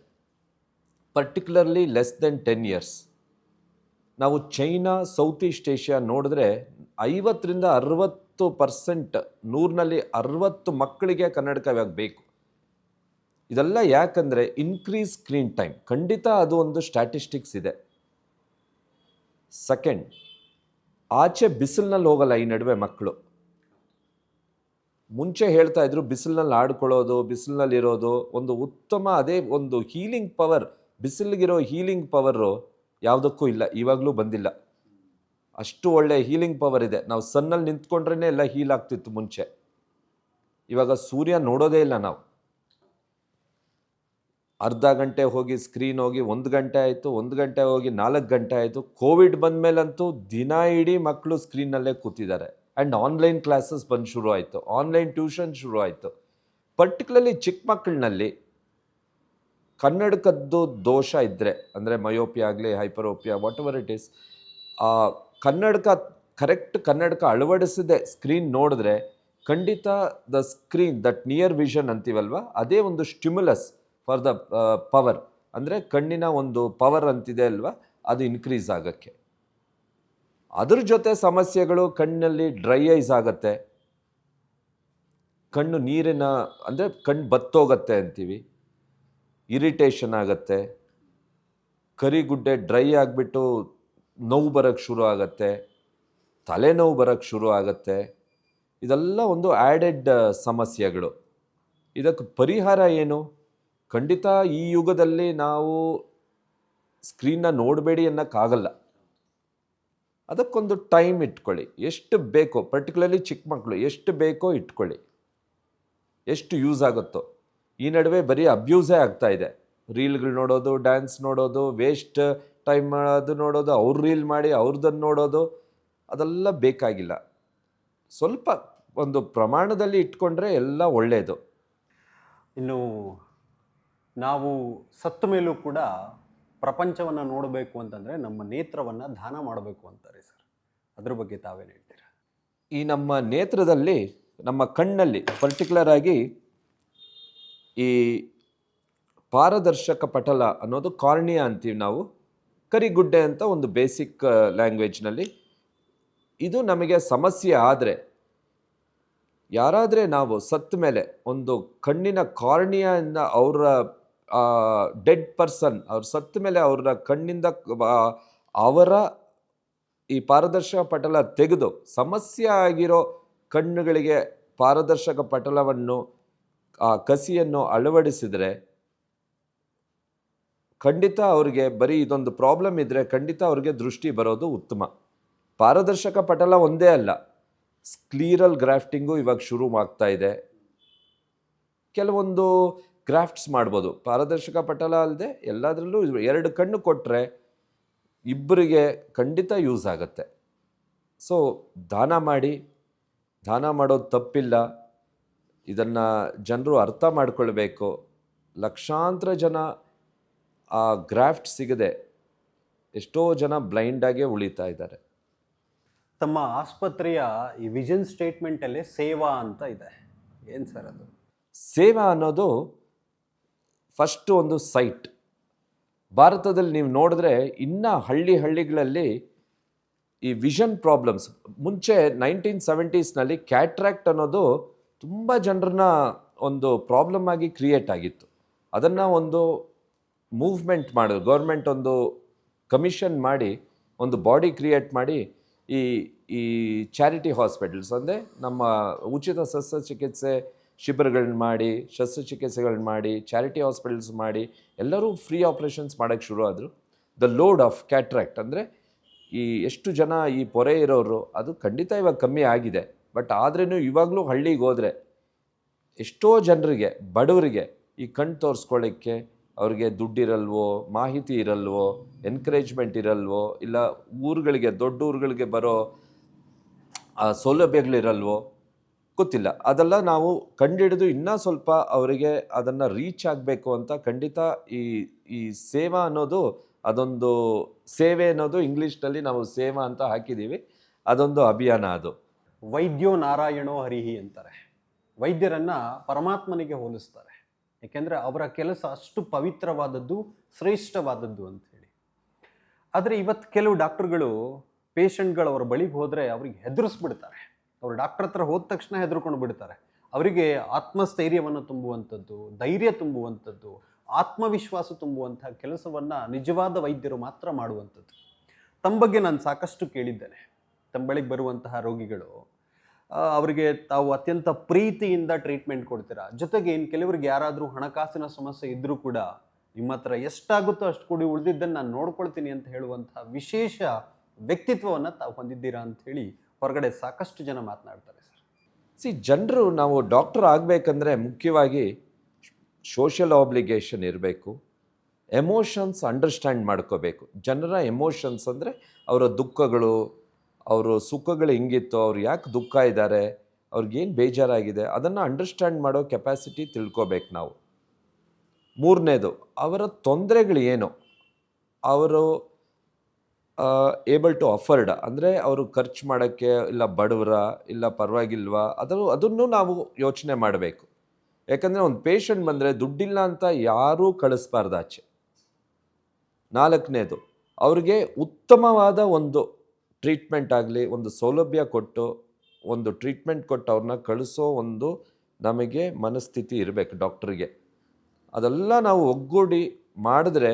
ಪರ್ಟಿಕ್ಯುಲರ್ಲಿ ಲೆಸ್ ದೆನ್ 10 years. ನಾವು ಚೈನಾ, ಸೌತ್ ಈಸ್ಟ್ ಏಷ್ಯಾ ನೋಡಿದ್ರೆ 50-60%, 100ರಲ್ಲಿ 60 ಮಕ್ಕಳಿಗೆ ಕನ್ನಡಕ ಇವಾಗ ಬೇಕು. ಇದೆಲ್ಲ ಯಾಕಂದರೆ ಇನ್ಕ್ರೀಸ್ ಸ್ಕ್ರೀನ್ ಟೈಮ್. ಖಂಡಿತ ಅದು ಒಂದು ಸ್ಟ್ಯಾಟಿಸ್ಟಿಕ್ಸ್ ಇದೆ. ಸೆಕೆಂಡ್, ಆಚೆ ಬಿಸಿಲಿನಲ್ಲಿ ಹೋಗಲ್ಲ ಈ ನಡುವೆ ಮಕ್ಕಳು. ಮುಂಚೆ ಹೇಳ್ತಾ ಇದ್ರು ಬಿಸಿಲಿನಲ್ಲಿ ಆಡ್ಕೊಳ್ಳೋದು, ಬಿಸಿಲಿನಲ್ಲಿರೋದು ಒಂದು ಉತ್ತಮ, ಅದೇ ಒಂದು ಹೀಲಿಂಗ್ ಪವರ್, ಬಿಸಿಲಿಗಿರೋ ಹೀಲಿಂಗ್ ಪವರು ಯಾವುದಕ್ಕೂ ಇಲ್ಲ, ಇವಾಗಲೂ ಬಂದಿಲ್ಲ. ಅಷ್ಟು ಒಳ್ಳೆ ಹೀಲಿಂಗ್ ಪವರ್ ಇದೆ. ನಾವು ಸನ್ನಲ್ಲಿ ನಿಂತ್ಕೊಂಡ್ರೇ ಎಲ್ಲ ಹೀಲ್ ಆಗ್ತಿತ್ತು ಮುಂಚೆ. ಇವಾಗ ಸೂರ್ಯ ನೋಡೋದೇ ಇಲ್ಲ ನಾವು. ಅರ್ಧ ಗಂಟೆ ಹೋಗಿ ಸ್ಕ್ರೀನ್ ಹೋಗಿ 1 ಗಂಟೆ ಆಯಿತು, 1 ಗಂಟೆ ಹೋಗಿ 4 ಗಂಟೆ ಆಯಿತು. ಕೋವಿಡ್ ಬಂದ ಮೇಲಂತೂ ದಿನ ಇಡೀ ಮಕ್ಕಳು ಸ್ಕ್ರೀನ್ನಲ್ಲೇ ಕೂತಿದ್ದಾರೆ. ಆ್ಯಂಡ್ ಆನ್ಲೈನ್ ಕ್ಲಾಸಸ್ ಬಂದು ಶುರು ಆಯಿತು, ಆನ್ಲೈನ್ ಟ್ಯೂಷನ್ ಶುರು ಆಯಿತು. ಪರ್ಟಿಕ್ಯುಲರ್ಲಿ ಚಿಕ್ಕ ಮಕ್ಕಳಲ್ಲಿ ಕನ್ನಡಕದ್ದು ದೋಷ ಇದ್ದರೆ, ಅಂದರೆ ಮಯೋಪಿಯಾ ಆಗಲಿ, hyperopia, whatever it is, ಕನ್ನಡಕ ಕರೆಕ್ಟ್ ಕನ್ನಡಕ ಅಳವಡಿಸಿದೆ ಸ್ಕ್ರೀನ್ ನೋಡಿದ್ರೆ ಖಂಡಿತ the screen that near vision ಅಂತೀವಲ್ವ, ಅದೇ ಒಂದು ಸ್ಟಿಮ್ಯುಲಸ್ ಫಾರ್ ದ ಪವರ್, ಅಂದರೆ ಕಣ್ಣಿನ ಒಂದು ಪವರ್ ಅಂತಿದೆ ಅಲ್ವಾ, ಅದು ಇನ್ಕ್ರೀಸ್ ಆಗೋಕ್ಕೆ. ಅದ್ರ ಜೊತೆ ಸಮಸ್ಯೆಗಳು, ಕಣ್ಣಲ್ಲಿ ಡ್ರೈ ಐಸ್ ಆಗುತ್ತೆ, ಕಣ್ಣು ನೀರಿನ ಅಂದರೆ ಕಣ್ಣು ಬತ್ತೋಗತ್ತೆ ಅಂತೀವಿ, ಇರಿಟೇಷನ್ ಆಗುತ್ತೆ, ಕರಿಗುಡ್ಡೆ ಡ್ರೈ ಆಗಿಬಿಟ್ಟು ನೋವು ಬರೋಕ್ಕೆ ಶುರು ಆಗುತ್ತೆ, ತಲೆನೋವು ಬರೋಕ್ಕೆ ಶುರು ಆಗುತ್ತೆ. ಇದೆಲ್ಲ ಒಂದು ಆ್ಯಡೆಡ್ ಸಮಸ್ಯೆಗಳು. ಇದಕ್ಕೆ ಪರಿಹಾರ ಏನು? ಖಂಡಿತ ಈ ಯುಗದಲ್ಲಿ ನಾವು ಸ್ಕ್ರೀನ್ನ ನೋಡಬೇಡಿ ಅನ್ನೋಕ್ಕಾಗಲ್ಲ. ಅದಕ್ಕೊಂದು ಟೈಮ್ ಇಟ್ಕೊಳ್ಳಿ, ಎಷ್ಟು ಬೇಕೋ, ಪರ್ಟಿಕ್ಯುಲರ್ಲಿ ಚಿಕ್ಕ ಮಕ್ಕಳು ಎಷ್ಟು ಬೇಕೋ ಇಟ್ಕೊಳ್ಳಿ, ಎಷ್ಟು ಯೂಸ್ ಆಗುತ್ತೋ. ಈ ನಡುವೆ ಬರೀ ಅಬ್ಯೂಸೇ ಆಗ್ತಾ ಇದೆ. ರೀಲ್ಗಳು ನೋಡೋದು, ಡ್ಯಾನ್ಸ್ ನೋಡೋದು, ವೇಸ್ಟ್ ಟೈಮ್ ಅದು ನೋಡೋದು, ಅವ್ರು ರೀಲ್ ಮಾಡಿ ಅವ್ರದ್ದನ್ನು ನೋಡೋದು, ಅದೆಲ್ಲ ಬೇಕಾಗಿಲ್ಲ. ಸ್ವಲ್ಪ ಒಂದು ಪ್ರಮಾಣದಲ್ಲಿ ಇಟ್ಕೊಂಡ್ರೆ ಎಲ್ಲ ಒಳ್ಳೆಯದು. ಇನ್ನು ನಾವು ಸತ್ತ ಮೇಲೂ ಕೂಡ ಪ್ರಪಂಚವನ್ನು ನೋಡಬೇಕು ಅಂತಂದರೆ ನಮ್ಮ ನೇತ್ರವನ್ನು ದಾನ ಮಾಡಬೇಕು ಅಂತಾರೆ ಸರ್. ಅದ್ರ ಬಗ್ಗೆ ತಾವೇನು ಹೇಳ್ತೀರಾ? ಈ ನಮ್ಮ ನೇತ್ರದಲ್ಲಿ, ನಮ್ಮ ಕಣ್ಣಲ್ಲಿ ಪರ್ಟಿಕ್ಯುಲರ್ ಆಗಿ ಈ ಪಾರದರ್ಶಕ ಪಟಲ ಅನ್ನೋದು ಕಾರ್ನಿಯಾ ಅಂತೀವಿ ನಾವು, ಕರಿಗುಡ್ಡೆ ಅಂತ ಒಂದು ಬೇಸಿಕ್ ಲ್ಯಾಂಗ್ವೇಜ್ನಲ್ಲಿ. ಇದು ನಮಗೆ ಸಮಸ್ಯೆ ಆದರೆ, ಯಾರಾದರೆ ನಾವು ಸತ್ತ ಮೇಲೆ ಒಂದು ಕಣ್ಣಿನ ಕಾರ್ನಿಯಾದಿಂದ ಅವರ ಡೆಡ್ ಪರ್ಸನ್, ಅವ್ರು ಸತ್ತ ಮೇಲೆ ಅವರ ಕಣ್ಣಿಂದ ಅವರ ಈ ಪಾರದರ್ಶಕ ಪಟಲ ತೆಗೆದು ಸಮಸ್ಯೆ ಆಗಿರೋ ಕಣ್ಣುಗಳಿಗೆ ಪಾರದರ್ಶಕ ಪಟಲವನ್ನು, ಆ ಕಸಿಯನ್ನು ಅಳವಡಿಸಿದರೆ ಖಂಡಿತ ಅವ್ರಿಗೆ ಬರೀ ಇದೊಂದು ಪ್ರಾಬ್ಲಮ್ ಇದ್ದರೆ ಖಂಡಿತ ಅವ್ರಿಗೆ ದೃಷ್ಟಿ ಬರೋದು ಉತ್ತಮ. ಪಾರದರ್ಶಕ ಪಟಲ ಒಂದೇ ಅಲ್ಲ, ಸ್ಕ್ಲೀರಲ್ ಗ್ರಾಫ್ಟಿಂಗು ಇವಾಗ ಶುರು ಆಗ್ತಾ ಇದೆ. ಕೆಲವೊಂದು ಗ್ರಾಫ್ಟ್ಸ್ ಮಾಡ್ಬೋದು. ಪಾರದರ್ಶಕ ಪಟಲ ಅಲ್ಲದೆ ಎಲ್ಲದರಲ್ಲೂ 2 ಕಣ್ಣು ಕೊಟ್ಟರೆ ಇಬ್ಬರಿಗೆ ಖಂಡಿತ ಯೂಸ್ ಆಗುತ್ತೆ. ಸೊ ದಾನ ಮಾಡಿ, ದಾನ ಮಾಡೋದು ತಪ್ಪಿಲ್ಲ. ಇದನ್ನು ಜನರು ಅರ್ಥ ಮಾಡ್ಕೊಳ್ಬೇಕು. ಲಕ್ಷಾಂತರ ಜನ ಆ ಗ್ರಾಫ್ಟ್ ಸಿಗದೆ ಎಷ್ಟೋ ಜನ ಬ್ಲೈಂಡಾಗೇ ಉಳಿತಾ ಇದ್ದಾರೆ. ತಮ್ಮ ಆಸ್ಪತ್ರೆಯ ಈ ವಿಷನ್ ಸ್ಟೇಟ್ಮೆಂಟಲ್ಲೇ ಸೇವಾ ಅಂತ ಇದೆ, ಏನು ಸರ್ ಅದು? ಸೇವಾ ಅನ್ನೋದು ಫಸ್ಟ್ ಒಂದು ಸೈಟ್. ಭಾರತದಲ್ಲಿ ನೀವು ನೋಡಿದ್ರೆ ಇನ್ನೂ ಹಳ್ಳಿಗಳಲ್ಲಿ ಈ ವಿಷನ್ ಪ್ರಾಬ್ಲಮ್ಸ್, ಮುಂಚೆ 1970ಸ್ನಲ್ಲಿ ಕ್ಯಾಟ್ರಾಕ್ಟ್ ಅನ್ನೋದು ತುಂಬ ಜನರನ್ನ ಒಂದು ಪ್ರಾಬ್ಲಮ್ ಆಗಿ ಕ್ರಿಯೇಟ್ ಆಗಿತ್ತು. ಅದನ್ನು ಒಂದು ಮೂವ್ಮೆಂಟ್ ಮಾಡೋದು, ಗೌರ್ಮೆಂಟ್ ಒಂದು ಕಮಿಷನ್ ಮಾಡಿ ಒಂದು ಬಾಡಿ ಕ್ರಿಯೇಟ್ ಮಾಡಿ ಈ ಈ ಚಾರಿಟಿ ಹಾಸ್ಪಿಟಲ್ಸ್ ಅಂದರೆ ನಮ್ಮ ಉಚಿತ ಶಸ್ತ್ರಚಿಕಿತ್ಸೆ ಶಿಬಿರಗಳನ್ನ ಮಾಡಿ, ಶಸ್ತ್ರಚಿಕಿತ್ಸೆಗಳನ್ನ ಮಾಡಿ, ಚಾರಿಟಿ ಹಾಸ್ಪಿಟಲ್ಸ್ ಮಾಡಿ ಎಲ್ಲರೂ ಫ್ರೀ ಆಪ್ರೇಷನ್ಸ್ ಮಾಡೋಕ್ಕೆ ಶುರು ಆದರು. ದ ಲೋಡ್ ಆಫ್ ಕ್ಯಾಟ್ರಾಕ್ಟ್ ಅಂದರೆ ಈ ಎಷ್ಟು ಜನ ಈ ಪೊರೆ ಇರೋರು ಅದು ಖಂಡಿತ ಇವಾಗ ಕಮ್ಮಿ ಆಗಿದೆ. ಬಟ್ ಆದ್ರೂ ಇವಾಗಲೂ ಹಳ್ಳಿಗೆ ಹೋದರೆ ಎಷ್ಟೋ ಜನರಿಗೆ, ಬಡವರಿಗೆ ಈ ಕಣ್ಣು ತೋರಿಸ್ಕೊಳ್ಳೋಕ್ಕೆ ಅವ್ರಿಗೆ ದುಡ್ಡಿರಲ್ವೋ, ಮಾಹಿತಿ ಇರಲ್ವೋ, ಎನ್ಕರೇಜ್ಮೆಂಟ್ ಇರಲ್ವೋ, ಇಲ್ಲ ಊರುಗಳಿಗೆ, ದೊಡ್ಡ ಊರುಗಳಿಗೆ ಬರೋ ಸೌಲಭ್ಯಗಳಿರಲ್ವೋ ಗೊತ್ತಿಲ್ಲ. ಅದೆಲ್ಲ ನಾವು ಕಂಡಿಡಿದು ಇನ್ನೂ ಸ್ವಲ್ಪ ಅವರಿಗೆ ಅದನ್ನು ರೀಚ್ ಆಗಬೇಕು ಅಂತ ಖಂಡಿತ ಈ ಸೇವಾ ಅನ್ನೋದು, ಅದೊಂದು ಸೇವೆ ಅನ್ನೋದು ಇಂಗ್ಲೀಷ್ನಲ್ಲಿ ನಾವು ಸೇವಾ ಅಂತ ಹಾಕಿದ್ದೀವಿ, ಅದೊಂದು ಅಭಿಯಾನ. ಅದು ವೈದ್ಯೋ ನಾರಾಯಣೋ ಹರಿಹಿ ಅಂತಾರೆ. ವೈದ್ಯರನ್ನು ಪರಮಾತ್ಮನಿಗೆ ಹೋಲಿಸ್ತಾರೆ, ಏಕೆಂದರೆ ಅವರ ಕೆಲಸ ಅಷ್ಟು ಪವಿತ್ರವಾದದ್ದು, ಶ್ರೇಷ್ಠವಾದದ್ದು ಅಂಥೇಳಿ. ಆದರೆ ಇವತ್ತು ಕೆಲವು ಡಾಕ್ಟರ್ಗಳು ಪೇಷಂಟ್ಗಳು ಅವ್ರ ಬಳಿಗೆ ಹೋದರೆ ಅವ್ರಿಗೆ ಹೆದರಿಸ್ಬಿಡ್ತಾರೆ. ಅವರು ಡಾಕ್ಟರ್ ಹತ್ರ ಹೋದ ತಕ್ಷಣ ಹೆದರ್ಕೊಂಡು ಬಿಡ್ತಾರೆ. ಅವರಿಗೆ ಆತ್ಮಸ್ಥೈರ್ಯವನ್ನು ತುಂಬುವಂಥದ್ದು, ಧೈರ್ಯ ತುಂಬುವಂಥದ್ದು, ಆತ್ಮವಿಶ್ವಾಸ ತುಂಬುವಂಥ ಕೆಲಸವನ್ನು ನಿಜವಾದ ವೈದ್ಯರು ಮಾತ್ರ ಮಾಡುವಂಥದ್ದು. ತಮ್ಮ ಬಗ್ಗೆ ನಾನು ಸಾಕಷ್ಟು ಕೇಳಿದ್ದೇನೆ. ತಮ್ಮ ಬಳಿಗೆ ಬರುವಂತಹ ರೋಗಿಗಳು ಅವರಿಗೆ ತಾವು ಅತ್ಯಂತ ಪ್ರೀತಿಯಿಂದ ಟ್ರೀಟ್ಮೆಂಟ್ ಕೊಡ್ತೀರಾ. ಜೊತೆಗೆ ಇನ್ನು ಕೆಲವರಿಗೆ ಯಾರಾದರೂ ಹಣಕಾಸಿನ ಸಮಸ್ಯೆ ಇದ್ದರೂ ಕೂಡ ನಿಮ್ಮ ಹತ್ರ ಎಷ್ಟಾಗುತ್ತೋ ಅಷ್ಟು ಕೂಡಿ ಉಳಿದಿದ್ದನ್ನು ನಾನು ನೋಡ್ಕೊಳ್ತೀನಿ ಅಂತ ಹೇಳುವಂಥ ವಿಶೇಷ ವ್ಯಕ್ತಿತ್ವವನ್ನು ತಾವು ಹೊಂದಿದ್ದೀರಾ ಅಂಥೇಳಿ ಹೊರಗಡೆ ಸಾಕಷ್ಟು ಜನ ಮಾತನಾಡ್ತಾರೆ ಸರ್. ಜನರು ನಾವು ಡಾಕ್ಟರ್ ಆಗಬೇಕಂದ್ರೆ ಮುಖ್ಯವಾಗಿ ಸೋಷಿಯಲ್ ಆಬ್ಲಿಗೇಷನ್ ಇರಬೇಕು, ಎಮೋಷನ್ಸ್ ಅಂಡರ್ಸ್ಟ್ಯಾಂಡ್ ಮಾಡ್ಕೋಬೇಕು. ಜನರ ಎಮೋಷನ್ಸ್ ಅಂದರೆ ಅವರ ದುಃಖಗಳು, ಅವರು ಸುಖಗಳು ಹೆಂಗಿತ್ತು, ಅವ್ರು ಯಾಕೆ ದುಃಖ ಇದ್ದಾರೆ, ಅವ್ರಿಗೇನು ಬೇಜಾರಾಗಿದೆ, ಅದನ್ನು ಅಂಡರ್ಸ್ಟ್ಯಾಂಡ್ ಮಾಡೋ ಕೆಪಾಸಿಟಿ ತಿಳ್ಕೊಬೇಕು ನಾವು. ಮೂರನೇದು, ಅವರ ತೊಂದರೆಗಳು ಏನು, ಅವರು ಏಬಲ್ ಟು ಅಫರ್ಡ್, ಅಂದರೆ ಅವರು ಖರ್ಚು ಮಾಡೋಕ್ಕೆ, ಇಲ್ಲ ಬಡವರ, ಇಲ್ಲ ಪರವಾಗಿಲ್ವಾ, ಅದನ್ನು ನಾವು ಯೋಚನೆ ಮಾಡಬೇಕು. ಯಾಕಂದರೆ ಒಂದು ಪೇಷಂಟ್ ಬಂದರೆ ದುಡ್ಡಿಲ್ಲ ಅಂತ ಯಾರೂ ಕಳಿಸ್ಬಾರ್ದು ಆಚೆ. ನಾಲ್ಕನೇದು, ಅವ್ರಿಗೆ ಉತ್ತಮವಾದ ಒಂದು ಟ್ರೀಟ್ಮೆಂಟ್ ಆಗಲಿ, ಒಂದು ಸೌಲಭ್ಯ ಕೊಟ್ಟು, ಒಂದು ಟ್ರೀಟ್ಮೆಂಟ್ ಕೊಟ್ಟು ಅವ್ರನ್ನ ಕಳಿಸೋ ಒಂದು ನಮಗೆ ಮನಸ್ಥಿತಿ ಇರಬೇಕು ಡಾಕ್ಟ್ರಿಗೆ. ಅದೆಲ್ಲ ನಾವು ಒಗ್ಗೂಡಿ ಮಾಡಿದ್ರೆ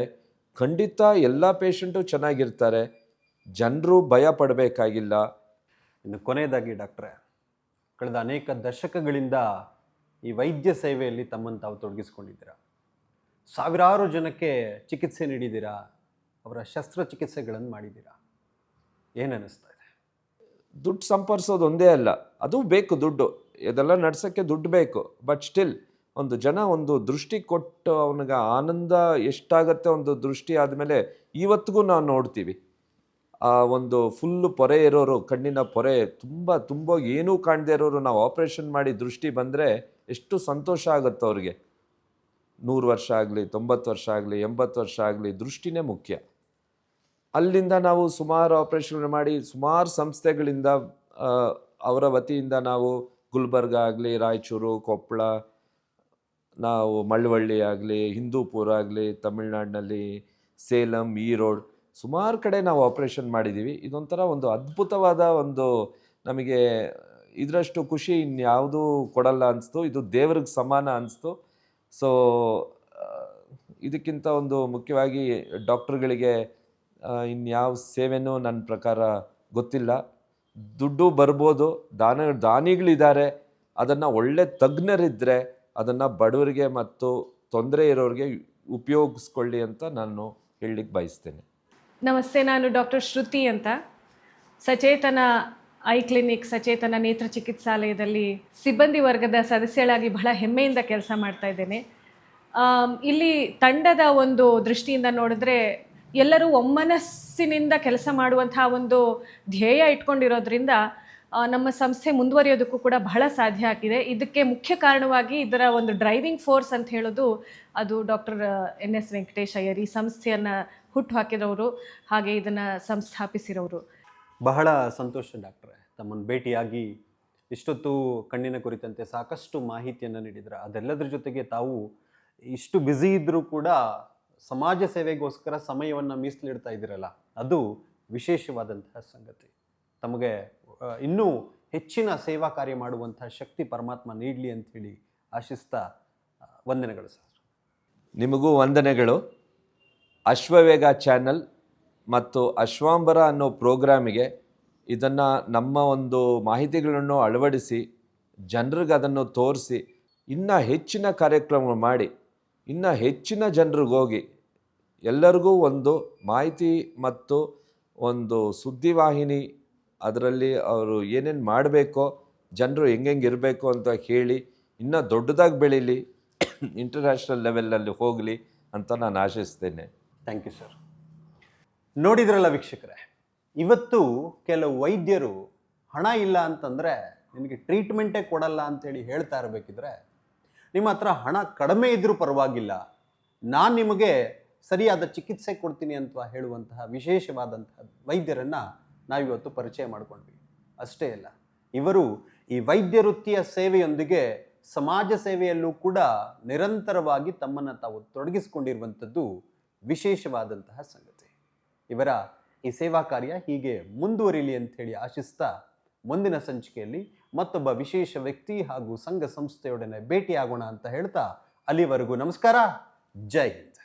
ಖಂಡಿತ ಎಲ್ಲ ಪೇಷಂಟು ಚೆನ್ನಾಗಿರ್ತಾರೆ, ಜನರು ಭಯ ಪಡಬೇಕಾಗಿಲ್ಲ. ಇನ್ನು ಕೊನೆಯದಾಗಿ ಡಾಕ್ಟ್ರೇ, ಕಳೆದ ಅನೇಕ ದಶಕಗಳಿಂದ ಈ ವೈದ್ಯ ಸೇವೆಯಲ್ಲಿ ತಮ್ಮನ್ನು ತಾವು ತೊಡಗಿಸ್ಕೊಂಡಿದ್ದೀರಾ. ಸಾವಿರಾರು ಜನಕ್ಕೆ ಚಿಕಿತ್ಸೆ ನೀಡಿದ್ದೀರಾ, ಅವರ ಶಸ್ತ್ರಚಿಕಿತ್ಸೆಗಳನ್ನು ಮಾಡಿದ್ದೀರಾ. ಏನು ಅನ್ನಿಸ್ತಾ ಇದೆ? ದುಡ್ಡು ಸಂಪಾದಿಸೋದು ಒಂದೇ ಅಲ್ಲ, ಅದು ಬೇಕು ದುಡ್ಡು, ಇದೆಲ್ಲ ನಡ್ಸೋಕ್ಕೆ ದುಡ್ಡು ಬೇಕು. ಬಟ್ ಸ್ಟಿಲ್ ಒಂದು ಜನ ಒಂದು ದೃಷ್ಟಿ ಕೊಟ್ಟು ಅವನಿಗೆ ಆನಂದ ಎಷ್ಟಾಗತ್ತೆ, ಒಂದು ದೃಷ್ಟಿ ಆದಮೇಲೆ ಇವತ್ತಿಗೂ ನಾವು ನೋಡ್ತೀವಿ ಆ ಒಂದು ಫುಲ್ಲು ಪೊರೆ ಇರೋರು, ಕಣ್ಣಿನ ಪೊರೆ ತುಂಬ ಏನೂ ಕಾಣದೇ ಇರೋರು ನಾವು ಆಪ್ರೇಷನ್ ಮಾಡಿ ದೃಷ್ಟಿ ಬಂದರೆ ಎಷ್ಟು ಸಂತೋಷ ಆಗುತ್ತೆ ಅವ್ರಿಗೆ. 100 ವರ್ಷ ಆಗಲಿ, 90 ವರ್ಷ ಆಗಲಿ, 80 ವರ್ಷ ಆಗಲಿ, ದೃಷ್ಟಿನೇ ಮುಖ್ಯ. ಅಲ್ಲಿಂದ ನಾವು ಸುಮಾರು ಆಪರೇಷನ್ ಮಾಡಿ ಸುಮಾರು ಸಂಸ್ಥೆಗಳಿಂದ ಅವರ ವತಿಯಿಂದ ನಾವು ಗುಲ್ಬರ್ಗ ಆಗಲಿ, ರಾಯಚೂರು, ಕೊಪ್ಪಳ, ನಾವು ಮಳವಳ್ಳಿ ಆಗಲಿ, ಹಿಂದೂಪುರ ಆಗಲಿ, ತಮಿಳ್ನಾಡಿನಲ್ಲಿ ಸೇಲಂ, ಈರೋಡ್, ಸುಮಾರು ಕಡೆ ನಾವು ಆಪ್ರೇಷನ್ ಮಾಡಿದ್ದೀವಿ. ಇದೊಂಥರ ಒಂದು ಅದ್ಭುತವಾದ ಒಂದು ನಮಗೆ ಇದರಷ್ಟು ಖುಷಿ ಇನ್ಯಾವುದೂ ಕೊಡಲ್ಲ ಅನಿಸ್ತು. ಇದು ದೇವ್ರಿಗೆ ಸಮಾನ ಅನಿಸ್ತು. ಸೊ ಇದಕ್ಕಿಂತ ಒಂದು ಮುಖ್ಯವಾಗಿ ಡಾಕ್ಟ್ರುಗಳಿಗೆ ಇನ್ಯಾವ ಸೇವೆನೂ ನನ್ನ ಪ್ರಕಾರ ಗೊತ್ತಿಲ್ಲ. ದುಡ್ಡು ಬರ್ಬೋದು, ದಾನಿಗಳಿದ್ದಾರೆ, ಅದನ್ನು ಒಳ್ಳೆ ತಜ್ಞರಿದ್ದರೆ ಅದನ್ನು ಬಡವರಿಗೆ ಮತ್ತು ತೊಂದರೆ ಇರೋರಿಗೆ ಉಪಯೋಗಿಸ್ಕೊಳ್ಳಿ ಅಂತ ನಾನು ಹೇಳಲಿಕ್ಕೆ ಬಯಸ್ತೇನೆ. ನಮಸ್ತೆ, ನಾನು ಡಾಕ್ಟರ್ ಶ್ರುತಿ ಅಂತ, ಸಚೇತನ ಐ ಕ್ಲಿನಿಕ್, ಸಚೇತನ ನೇತ್ರ ಚಿಕಿತ್ಸಾಲಯದಲ್ಲಿ ಸಿಬ್ಬಂದಿ ವರ್ಗದ ಸದಸ್ಯಳಾಗಿ ಬಹಳ ಹೆಮ್ಮೆಯಿಂದ ಕೆಲಸ ಮಾಡ್ತಾ ಇದ್ದೇನೆ. ಇಲ್ಲಿ ತಂಡದ ಒಂದು ದೃಷ್ಟಿಯಿಂದ ನೋಡಿದ್ರೆ ಎಲ್ಲರೂ ಒಮ್ಮನಸ್ಸಿನಿಂದ ಕೆಲಸ ಮಾಡುವಂತಹ ಒಂದು ಧ್ಯೇಯ ಇಟ್ಕೊಂಡಿರೋದ್ರಿಂದ ನಮ್ಮ ಸಂಸ್ಥೆ ಮುಂದುವರಿಯೋದಕ್ಕೂ ಕೂಡ ಬಹಳ ಸಾಧ್ಯ ಆಗಿದೆ. ಇದಕ್ಕೆ ಮುಖ್ಯ ಕಾರಣವಾಗಿ ಇದರ ಒಂದು ಡ್ರೈವಿಂಗ್ ಫೋರ್ಸ್ ಅಂತ ಹೇಳೋದು ಅದು ಡಾಕ್ಟರ್ NS ವೆಂಕಟೇಶ್ ಅಯ್ಯರ್, ಈ ಸಂಸ್ಥೆಯನ್ನು ಹುಟ್ಟು ಹಾಕಿರೋರು, ಹಾಗೆ ಇದನ್ನು ಸಂಸ್ಥಾಪಿಸಿರೋರು. ಬಹಳ ಸಂತೋಷ ಡಾಕ್ಟ್ರೆ, ತಮ್ಮನ್ನು ಭೇಟಿಯಾಗಿ ಇಷ್ಟೊತ್ತು ಕಣ್ಣಿನ ಕುರಿತಂತೆ ಸಾಕಷ್ಟು ಮಾಹಿತಿಯನ್ನು ನೀಡಿದ್ರೆ. ಅದೆಲ್ಲದರ ಜೊತೆಗೆ ತಾವು ಇಷ್ಟು ಬ್ಯುಸಿ ಇದ್ದರೂ ಕೂಡ ಸಮಾಜ ಸೇವೆಗೋಸ್ಕರ ಸಮಯವನ್ನು ಮೀಸಲಿಡ್ತಾ ಇದ್ದೀರಲ್ಲ, ಅದು ವಿಶೇಷವಾದಂತಹ ಸಂಗತಿ. ತಮಗೆ ಇನ್ನೂ ಹೆಚ್ಚಿನ ಸೇವಾ ಕಾರ್ಯ ಮಾಡುವಂತಹ ಶಕ್ತಿ ಪರಮಾತ್ಮ ನೀಡಲಿ ಅಂಥೇಳಿ ಆಶಿಸ್ತಾ ವಂದನೆಗಳು ಸರ್. ನಿಮಗೂ ವಂದನೆಗಳು. ಅಶ್ವವೇಗ ಚಾನಲ್ ಮತ್ತು ಅಶ್ವಾಂಬರ ಅನ್ನೋ ಪ್ರೋಗ್ರಾಮಿಗೆ ಇದನ್ನು ನಮ್ಮ ಒಂದು ಮಾಹಿತಿಗಳನ್ನು ಅಳವಡಿಸಿ ಜನರಿಗೆ ಅದನ್ನು ತೋರಿಸಿ ಇನ್ನೂ ಹೆಚ್ಚಿನ ಕಾರ್ಯಕ್ರಮ ಮಾಡಿ ಇನ್ನೂ ಹೆಚ್ಚಿನ ಜನರಿಗೆ ಹೋಗಿ ಎಲ್ಲರಿಗೂ ಒಂದು ಮಾಹಿತಿ ಮತ್ತು ಒಂದು ಸುದ್ದಿವಾಹಿನಿ, ಅದರಲ್ಲಿ ಅವರು ಏನೇನು ಮಾಡಬೇಕೋ, ಜನರು ಹೆಂಗೆ ಇರಬೇಕು ಅಂತ ಹೇಳಿ ಇನ್ನೂ ದೊಡ್ಡದಾಗಿ ಬೆಳೀಲಿ, ಇಂಟರ್ನ್ಯಾಷನಲ್ ಲೆವೆಲಲ್ಲಿ ಹೋಗಲಿ ಅಂತ ನಾನು ಆಶಿಸ್ತೇನೆ. Thank you sir. ನೋಡಿದ್ರಲ್ಲ ವೀಕ್ಷಕರೇ, ಇವತ್ತು ಕೆಲವು ವೈದ್ಯರು ಹಣ ಇಲ್ಲ ಅಂತಂದರೆ ನಿಮಗೆ ಟ್ರೀಟ್ಮೆಂಟೇ ಕೊಡಲ್ಲ ಅಂತೇಳಿ ಹೇಳ್ತಾ ಇರಬೇಕಿದ್ರೆ, ನಿಮ್ಮ ಹತ್ರ ಹಣ ಕಡಿಮೆ ಇದ್ದರೂ ಪರವಾಗಿಲ್ಲ, ನಾನು ನಿಮಗೆ ಸರಿಯಾದ ಚಿಕಿತ್ಸೆ ಕೊಡ್ತೀನಿ ಅಂತ ಹೇಳುವಂತಹ ವಿಶೇಷವಾದಂತಹ ವೈದ್ಯರನ್ನು ನಾವಿವತ್ತು ಪರಿಚಯ ಮಾಡಿಕೊಂಡ್ವಿ. ಅಷ್ಟೇ ಅಲ್ಲ, ಇವರು ಈ ವೈದ್ಯ ವೃತ್ತಿಯ ಸೇವೆಯೊಂದಿಗೆ ಸಮಾಜ ಸೇವೆಯಲ್ಲೂ ಕೂಡ ನಿರಂತರವಾಗಿ ತಮ್ಮನ್ನು ತಾವು ತೊಡಗಿಸಿಕೊಂಡಿರುವಂಥದ್ದು ವಿಶೇಷವಾದಂತಹ ಸಂಗತಿ. ಇವರ ಈ ಸೇವಾ ಕಾರ್ಯ ಹೀಗೆ ಮುಂದುವರಿಲಿ ಅಂಥೇಳಿ ಆಶಿಸ್ತಾ, ಮುಂದಿನ ಸಂಚಿಕೆಯಲ್ಲಿ ಮತ್ತೊಬ್ಬ ವಿಶೇಷ ವ್ಯಕ್ತಿ ಹಾಗೂ ಸಂಘ ಸಂಸ್ಥೆಯೊಡನೆ ಭೇಟಿಯಾಗೋಣ ಅಂತ ಹೇಳ್ತಾ, ಅಲ್ಲಿವರೆಗೂ ನಮಸ್ಕಾರ, ಜೈ ಹಿಂದ್.